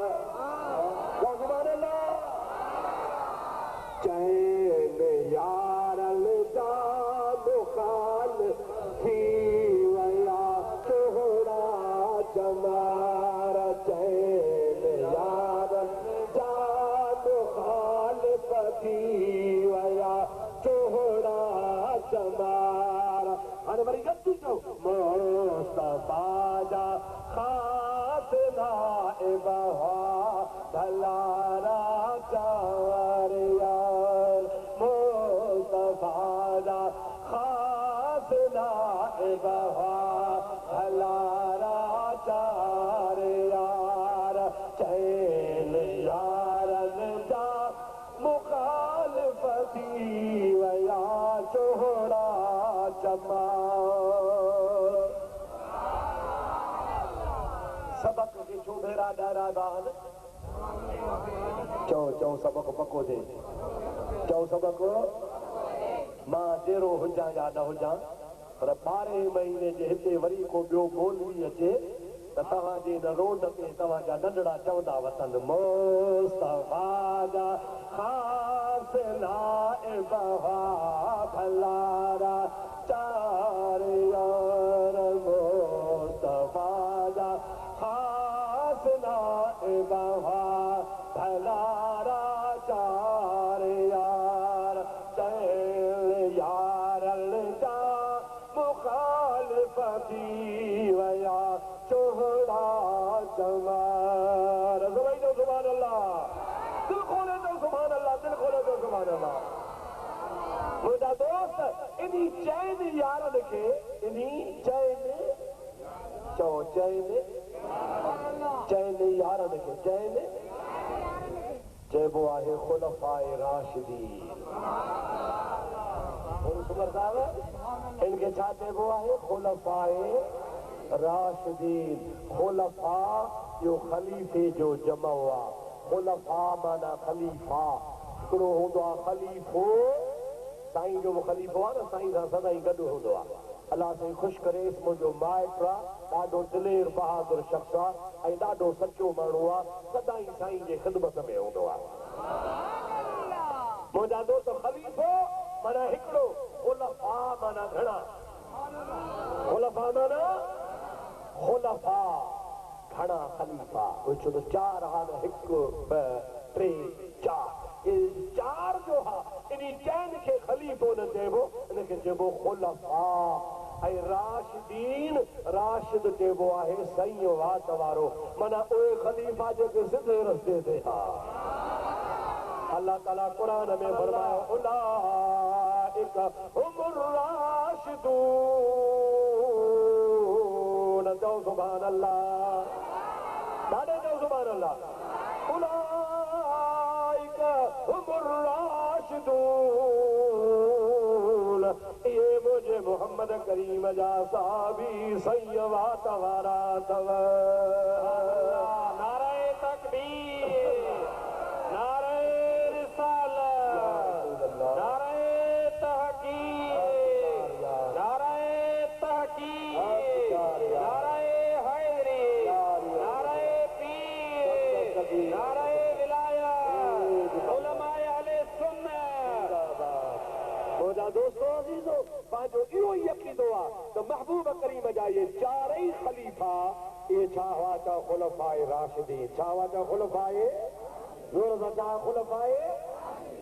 चैन यारन जा मुखालिफती वया चोड़ा चमार। चैन यारन जा मुखालिफती वया चोड़ा चमार। हाणे वरी गॾिजी चओ मुस्तफा जा खास नाइब हुआ भलारा चार यार मुस्तफा जा खास नाइब हुआ भलारा चार यार। चैन यारन जा मुखालिफती वया चोड़ा सबक के छो भेरा डारा दान चो चो सबक पको थे चो सबक मां जहिड़ो हुजां या न हुजां पर 12 महीने जे हिते वरी को ॿियो बोलवी अचे त तव्हांजे हिन रोड ते तव्हांजा नंढड़ा चवंदा वतन मुस्तफा जा खास नाइब हुआ भलारा चार यार मुस्तफा जा खास नाइब हुआ भलारा चार यार। चैन यारन जा मुखालिफती वया चोड़ा चमार। ज़ुबान दो सुभान अल्लाह दिल खोले तो सुभान अल्लाह दिल खोले तो सुभान अल्लाह। मुंहिंजा दोस्त इन्ही चैन यारन खे इन्ही चैन चओ चैन चैन यारन खे चैन चइबो आहे खुलफाए राशिदीन। उमर साहब इनके छा चइबो आहे खुलफाए राशिदीन। खुलफा जो खलीफे जो जमा हुआ खुलफा माना खलीफा हिकिड़ो हूंदो आहे खलीफो साईं जो खलीफो आहे न साईं सां सदाईं गॾु हूंदो आहे। अलाह साईं ख़ुशि करेसि मुंहिंजो माइट आहे ॾाढो दिलेर बहादुर शख़्स आहे ऐं ॾाढो सचो माण्हू आहे सदाईं साईं जे ख़िदमत में हूंदो आहे। मुंहिंजा दोस्त खलीफो माना हिकिड़ो खुलफा माना घणा खुलफा माना खुलफा घणा खलीफा छो त 4 हाल 1 2 3 4 चार जो हा इन्ही चैन खे खलीफो न चइबो इनखे चइबो खुलफा ऐं राशिदीन राशिद चइबो आहे सही वात वारो माना उहे खलीफा जेके सिधे रस्ते ते हा। अल्लाह ताला कुरान में फरमायो उलाइक हुमुर राशिदून। चओ सुभान अल्लाह ॾाढे चओ सुभान अल्लाह। उलाइक हुमुर राशिदून ये मुझे मोहम्मद करीम जा साहबी सही वात वारा अथव। नारे तकबीर नारे रिसालत नारे तहकीक नारे तहकीक नारे हैदरी नारे पीर नारे विलायत उलमाए अहले सुन्नत। मुझा तो महबूब करीम जा ये चारई खलीफा ये छा हुआ चा खुलफाए राशिदीन छा हुआ चा खुलफाए जोर से चा खुलफाए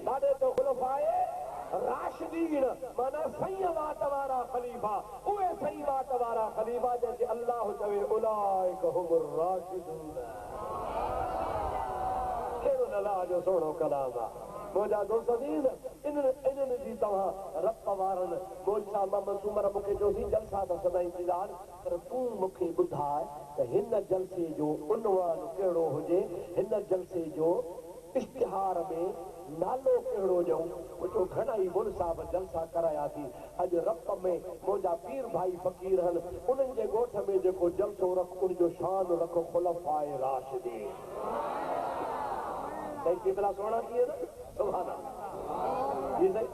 दादे तो खुलफाए राशिदीन माना सही बात वारा खलीफा उहे सही बात वारा खलीफा जैसे अल्लाह चवे उलाइक हुमुर राशिदून केरो अल्लाह जो सोनो कलाम मोजा दोस्तदीन इन जी तव्हां रब वारन मोजा मसूमर मूंखे जो ही जलसा त सदा इंतजार पर तूं मूंखे ॿुधाए त हिन जलसे जो उनवान कहिड़ो हुजे हिन जलसे जो इश्तिहार में नालो कहिड़ो ॾियूं जो घणा ई मुल साहब जलसा कराया थी अॼु रब में मुंहिंजा पीर भाई फ़क़ीर आहिनि उन्हनि जे ॻोठ में जेको जलसो रख उनजो शान रखो खुलफाए राशिदीन सही केतिरा सोना कीअं न सुभान अल्लाह जी सही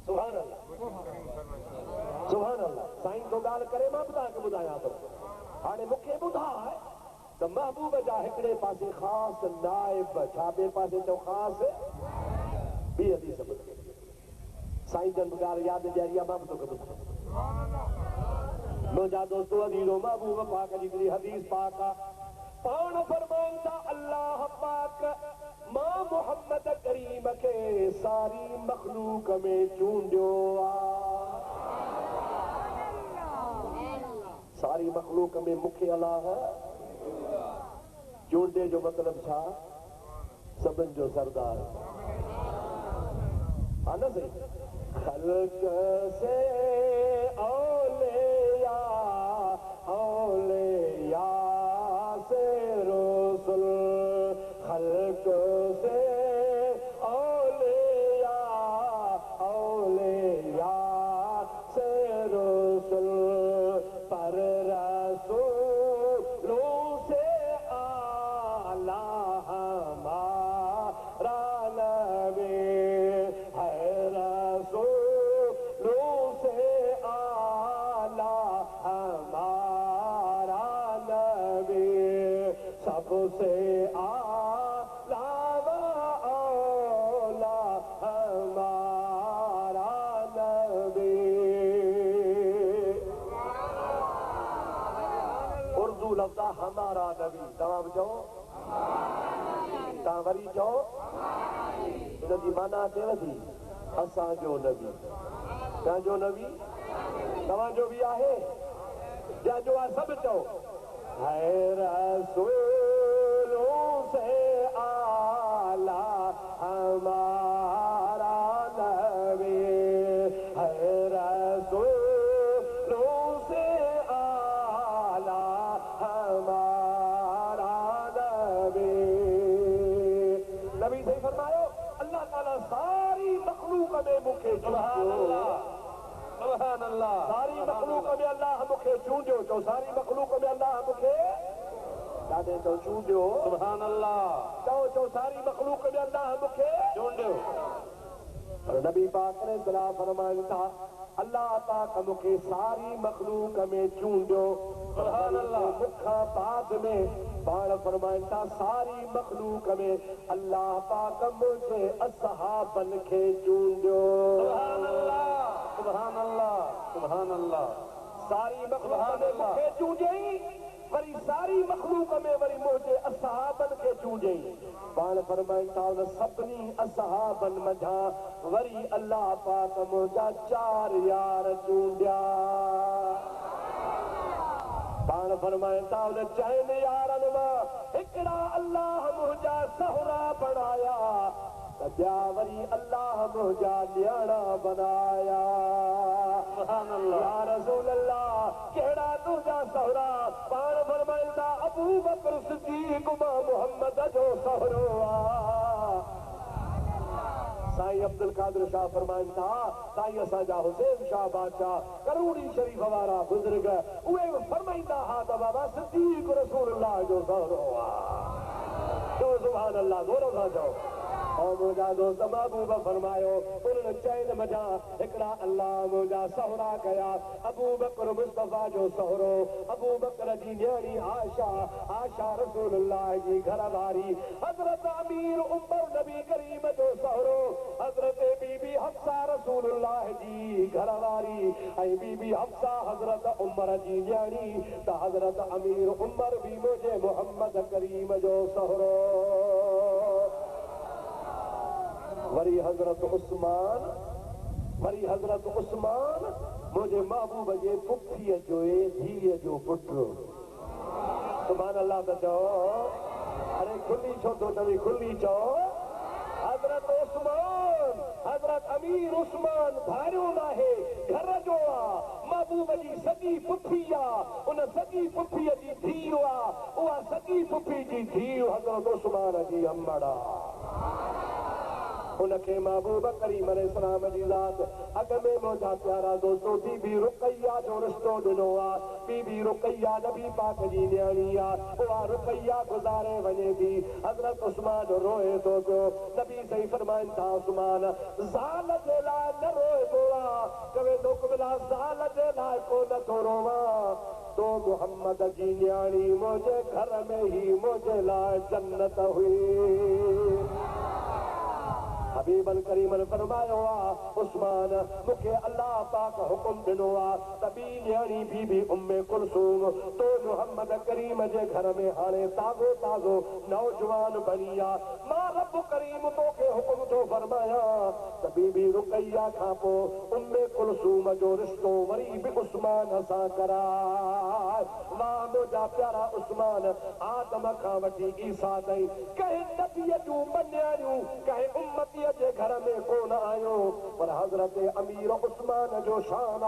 सुभान अल्लाह सुभान अल्लाह साईं तो ॻाल्हि करे मां बि तव्हांखे ॿुधायां थो हाणे मूंखे ॿुधाए त महबूब जा हिकिड़े पासे ख़ासि नाइब छा ॿिए पासे चओ ख़ासि ॿी हदीस ॿुध साईं जन ॻाल्हि यादि ॾियारी आहे मां बि तोखे ॿुधायां मुंहिंजा दोस्तो अजीज़ो महबूब पाक जी हिकिड़ी हदीस पाक आहे पाण फरमाइनि था अल्लाह पाक मां मोहम्मद करीम खे सारी मखलूक में चूंडियो आहे सारी मखलूक में मूंखे अलाह चूंडे जो मतलब छा सभिनि जो सरदार हा न सही खल्क से औलिया औलिया से रसूल खल्क से औलिया औलिया से रसूल पर रसूलों से आला हमारा नबी है रसूलों से आला हमारा नबी सबसे आला औला हमारा नबी उर्दू लफ्ज़ हमारा नबी तमाम चओ तव्हां वरी चओ हिन जी माना अचेव थी असांजो नबी तव्हांजो नबी तव्हांजो बि आहे जंहिंजो आहे सभु चओ है रसूलों से आला हमारा नबी है रसूलों से आला हमारा नबी नबी से फरमायो अल्लाह ताला सारी मखलूक में मूंखे चूंडियो सुभान अल्लाह सारी मखलूक में अल्लाह मूंखे चूंडियो चओ सारी मखलूक में अल्लाह मूंखे ॾाढे चओ चूंडियो सुभान अल्लाह चओ सारी मखलूक में अल्लाह मूंखे चूंडियो पर नबी पाक ने सलाह फरमाइनि था अल्लाह पाक मूंखे सारी मखलूक में चूंडियो सुभान अल्लाह मुखां बाद में पाण फरमाइनि था सारी मखलूक में अल्लाह पाक मुंहिंजे असहाबनि खे चूंडियो सुभान अल्लाह सुभान अल्लाह सुभान अल्लाह सारी मखलूक में मूंखे चूंडियई वरी सारी मखलूक में वरी मुंहिंजे असहाबनि खे चूंडियई पाण फरमाइनि था उन सभिनी असहाबनि मंझां वरी अल्लाह पाक मुंहिंजा 4 यार चूंडिया पाण फरमाइनि था उन 4 यारनि मां हिकिड़ा अल्लाह मुंहिंजा सहुरा बणाया त ॿिया वरी अल्लाह मुंहिंजा न्याणा बनाया सुभान अल्लाह या रसूल अल्लाह कहिड़ा तुंहिंजा सहुरा पाण फरमाइनि था अबू बकर सिद्दीक़ मां मुहम्मद जो सहुरो आहे साईं अब्दुल कादिर शाह फरमाइनि था साईं असांजा हुसैन शाह बादशाह करूड़ी शरीफ़ वारा बुज़ुर्ग उहे फरमाईंदा हा त बाबा सिद्दीक़ रसूलुल्लाह जो सहुरो आहे चओ सुभान अल्लाह ज़ोर सां चओ और मुझा दोस्त महबूब फरमायो उन्होंने चैन मजा एकड़ा अल्लाह मुझा सहरा कया अबू बकर मुस्तफा जो सहरो अबू बकर जी न्याणी आशा आशा रसूलुल्लाह जी घरवारी हजरत अमीर उमर नबी करीम जो सहरो हजरत बीबी हफ्सा रसूलुल्लाह जी घरवारी ऐं बीबी हफ्सा हजरत उमर जी न्याणी त हजरत अमीर उमर भी मुझे मोहम्मद करीम जो सहरो वरी हजरत उस्मान मुझे महबूब जे पुफीअ जो धीअ जो पुटु सुभान अल्लाह त चओ अरे खुली छो तो चवी खुली चओ हजरत उस्मान हजरत अमीर उस्मान भारियो नाहे घर जो महबूब जी सगी पुफी उन सगी पुफीअ जी धीउ उहा सगी पुफी जी धीउ हजरत उस्मान जी अम्मड़ा उनके महबूब करीम अलैहिस्सलाम जी ज़ात अग में मुझा प्यारा दोस्तों बीबी रुकैया जो रिश्तो ॾिनो बीबी रुकैया नबी पाक जी न्याणी उहा रुकैया गुज़ारे वञे थी हज़रत उस्मान रोए थो पियो नबी सही फरमाइनि था उस्मान ज़ाल जे लाइ न रोइबो चवे थो कुबला ज़ाल जे लाइ को नथो रोवां तो मोहम्मद जी न्याणी मुंहिंजे घर में ही मुंहिंजे लाइ जन्नत हुई हबीबल करीमन फरमायो उस्मान मुखे अल्लाह पाक हुकुम ॾिनो तबी न्याणी बीबी उम्मे कुलसूम तो मोहम्मद करीम जे घर में हाणे ताज़ो ताज़ो नौजवान बनी मां रब करीम तोखे हुकुम थो फरमाया त बीबी रुकैया खां पोइ उम्मे कुलसूम जो रिश्तो वरी बि उस्मान सां कराए वाह मुंहिंजा प्यारा उस्मान आदम खां वठी ईसा ताईं कंहिं नबीअ जूं मञाणियूं कंहिं उम्मतीअ जे घर में कोन आयो पर हजरत अमीर उस्मान जो शान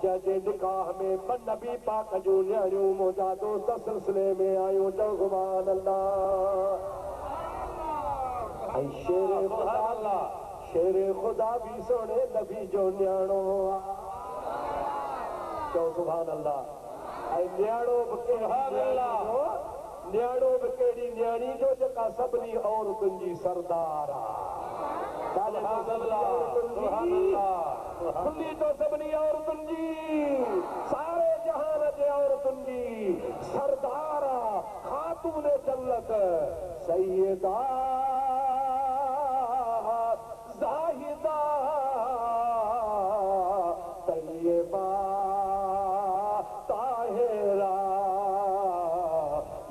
जंहिंजे निकाह में ॿ नबी पाक जूं न्याणियूं मुंहिंजा दोस्त सिलसिले में आयूं चओ सुभान अल्लाह ऐं शेर ख़ुदा भी सोने नबी जो न्याणो चओ सुभान अल्लाह ऐं न्याणो बि कहिड़ी न्याणी जो जेका सभिनी औरतुनि जी सरदार खुली तो सभिनी औरतुनि जी सारे जहान जे औरतुनि जी सरदार खातून जन्नत सैयदा ज़ाहिदा तैयबा ताहिरा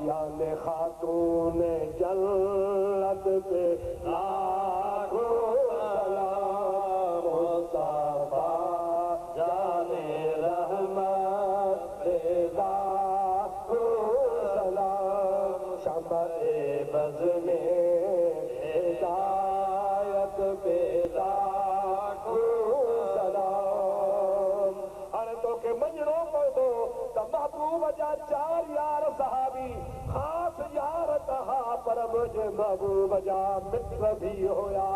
याने खातून जन्नत पे लाखों सलाम मुस्तफा जाने रहमत पे लाखों सलाम शम्मे बज़ में हिदायत पे लाखों सलाम हाणे तोखे मञणो पवंदो त महबूब जा 4 यार सहाबी खास यार कहा पर मुझे महबूब जा मित्र भी होया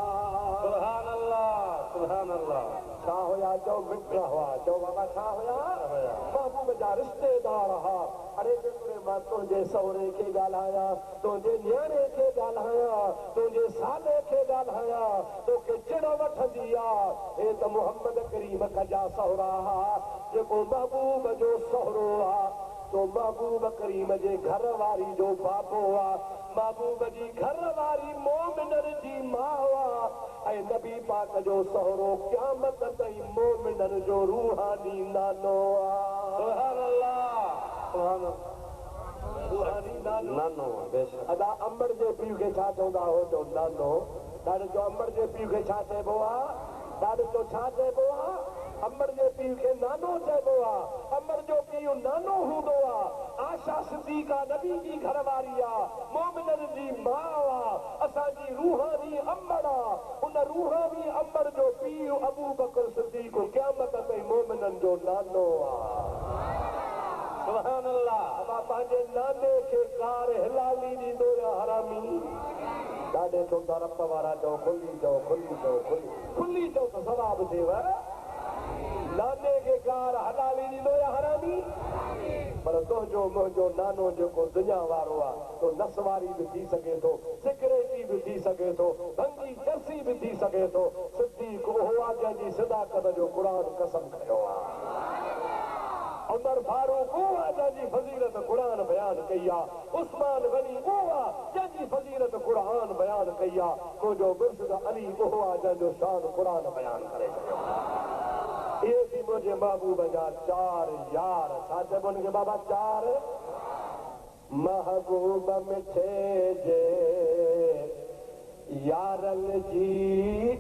सुभान अल्लाह छा होया जो मित्र हुआ जो बाबा छा होया महबूब जा रिश्तेदार हा अरे जेकॾहिं मां तुंहिंजे सहुरे खे ॻाल्हायां तुंहिंजे न्याणे खे ॻाल्हायां तुंहिंजे साले खे ॻाल्हायां तोखे चिड़ वठंदी हे त मोहम्मद करीम कजा सहुरा हा जेको महबूब जो सहुरो तो महबूब करीम जे घर वारी जो बाबो महबूब जी घर वारी मोमिनर जी मां ऐं नबी पाक जो सहुरो क़यामत ताईं मोमिनर जो रूहानी नानो सुभान अल्लाह रूहानी नानो अदा अंबर जे पीउ खे छा चवंदा हो जो नानो ॾाढो जो अंबर जे पीउ खे छा चइबो ॾाढो जो छा चइबो अंबर जे पीउ खे नानो चइबो अंबर जो पीउ नानो हूंदो आशा सिद्दीका नबी जी घरवारी मोमिनर जी मां असांजी रूहानी अंबर उन रूहानी अंबर जो पीउ अबू बकर सिद्दीक क़यामत ताईं मोमिनन जो नानो सुभान अल्लाह अबा पंहिंजे नाने खे कार हिलाली ॾींदो हरामी ॾाढे चवंदा रब वारा चओ खुली चओ खुली चओ त सवाब थिएव नाने के कार हलाली ॾींदो हरामी पर तुंहिंजो मुंहिंजो नानो जेको दुनिया वारो आहे तो नसवारी बि थी सघे थो, सिगरेटी बि थी सघे थो, भंगी चरसी बि थी सघे थो। सिद्दीक़ उहो आहे जंहिंजी सदाकत जो क़ुर कसम खयो आहे। उमर फारूक उहो आहे जंहिंजी फज़ीलत क़ुर बयान कई आहे। उस्मान गनी उहो आहे जंहिंजी फज़ीलत क़ुर बयान कई आहे। मुंहिंजो मुर्शिद अली उहो आहे जंहिंजो शान क़ुर बयान करे छॾियो आहे। इहे थी मुंहिंजे महबूब जा चार यार। छा चइबो हुनखे बाबा? चार महबूब मिठे जे यारनि जी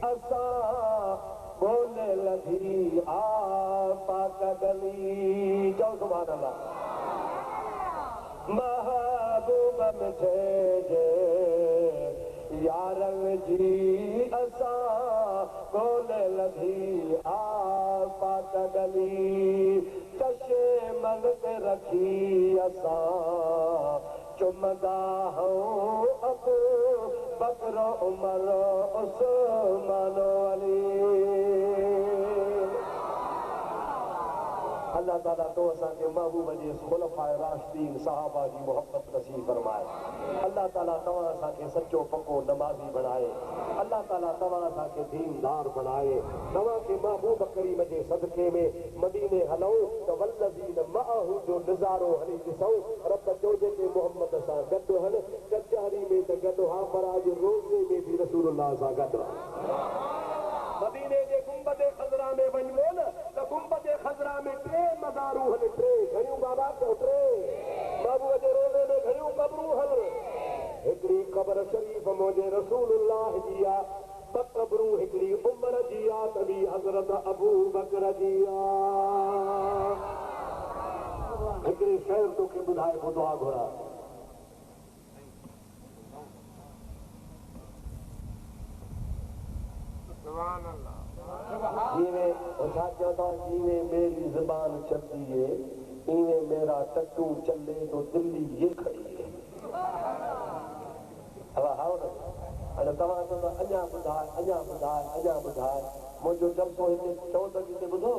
असां बोले लधी आ पाक गली। चओ सुभान अल्लाह। महबूब मिठे जे यारनि जी असां बोले लधी आ पाक गली। चशे मन ते रखी असां चुमदा हूं अबू बकर उमर उस्मान अली। अल्लाह ताला तो असांखे महबूब जे खुलफाए राशिदीन सहाबा जी मोहब्बत नसीब फरमाए। अल्लाह ताला तव्हां असांखे सचो पको नमाज़ी बणाए। अल्लाह ताला तव्हां असांखे दीनदार बणाए। तव्हांखे महबूब करीम जे सदके में मदीने हलूं त वल्लज़ीन मअहू जो नज़ारो हली ॾिसूं। रब जो जेके मोहम्मद सां गॾु हल कचहरी में त गॾु हा, पर अॼु रोज़े में बि रसूलुल्लाह सां गॾु मदीने जे गुंबदे ख़ज़रा में वञो न त गुंबदे ख़ज़रा में टे मज़ारूं हल, टे घणियूं बाबा? टे महबूब जे रोज़े में घणियूं क़बरूं हल। हिकिड़ी क़बर शरीफ़ मुंहिंजे रसूलुल्लाह जी आहे, ॿ क़बरूं हिकिड़ी उमर जी आहे त ॿी हज़रत अबू बकर जी आहे। हिकिड़ी शइ तोखे ॿुधाए ॿुधो आहे घुरा। जीवे मेरी ज़बान चलती है इवे मेरा टट्टू चले तो दिल्ली ये खड़ी है। अब हाउ न अने तव्हां चवंदा अञा ॿुधाए अञा ॿुधाए अञा ॿुधाए। मुंहिंजो जलसो हिते 14 ते ॿुधो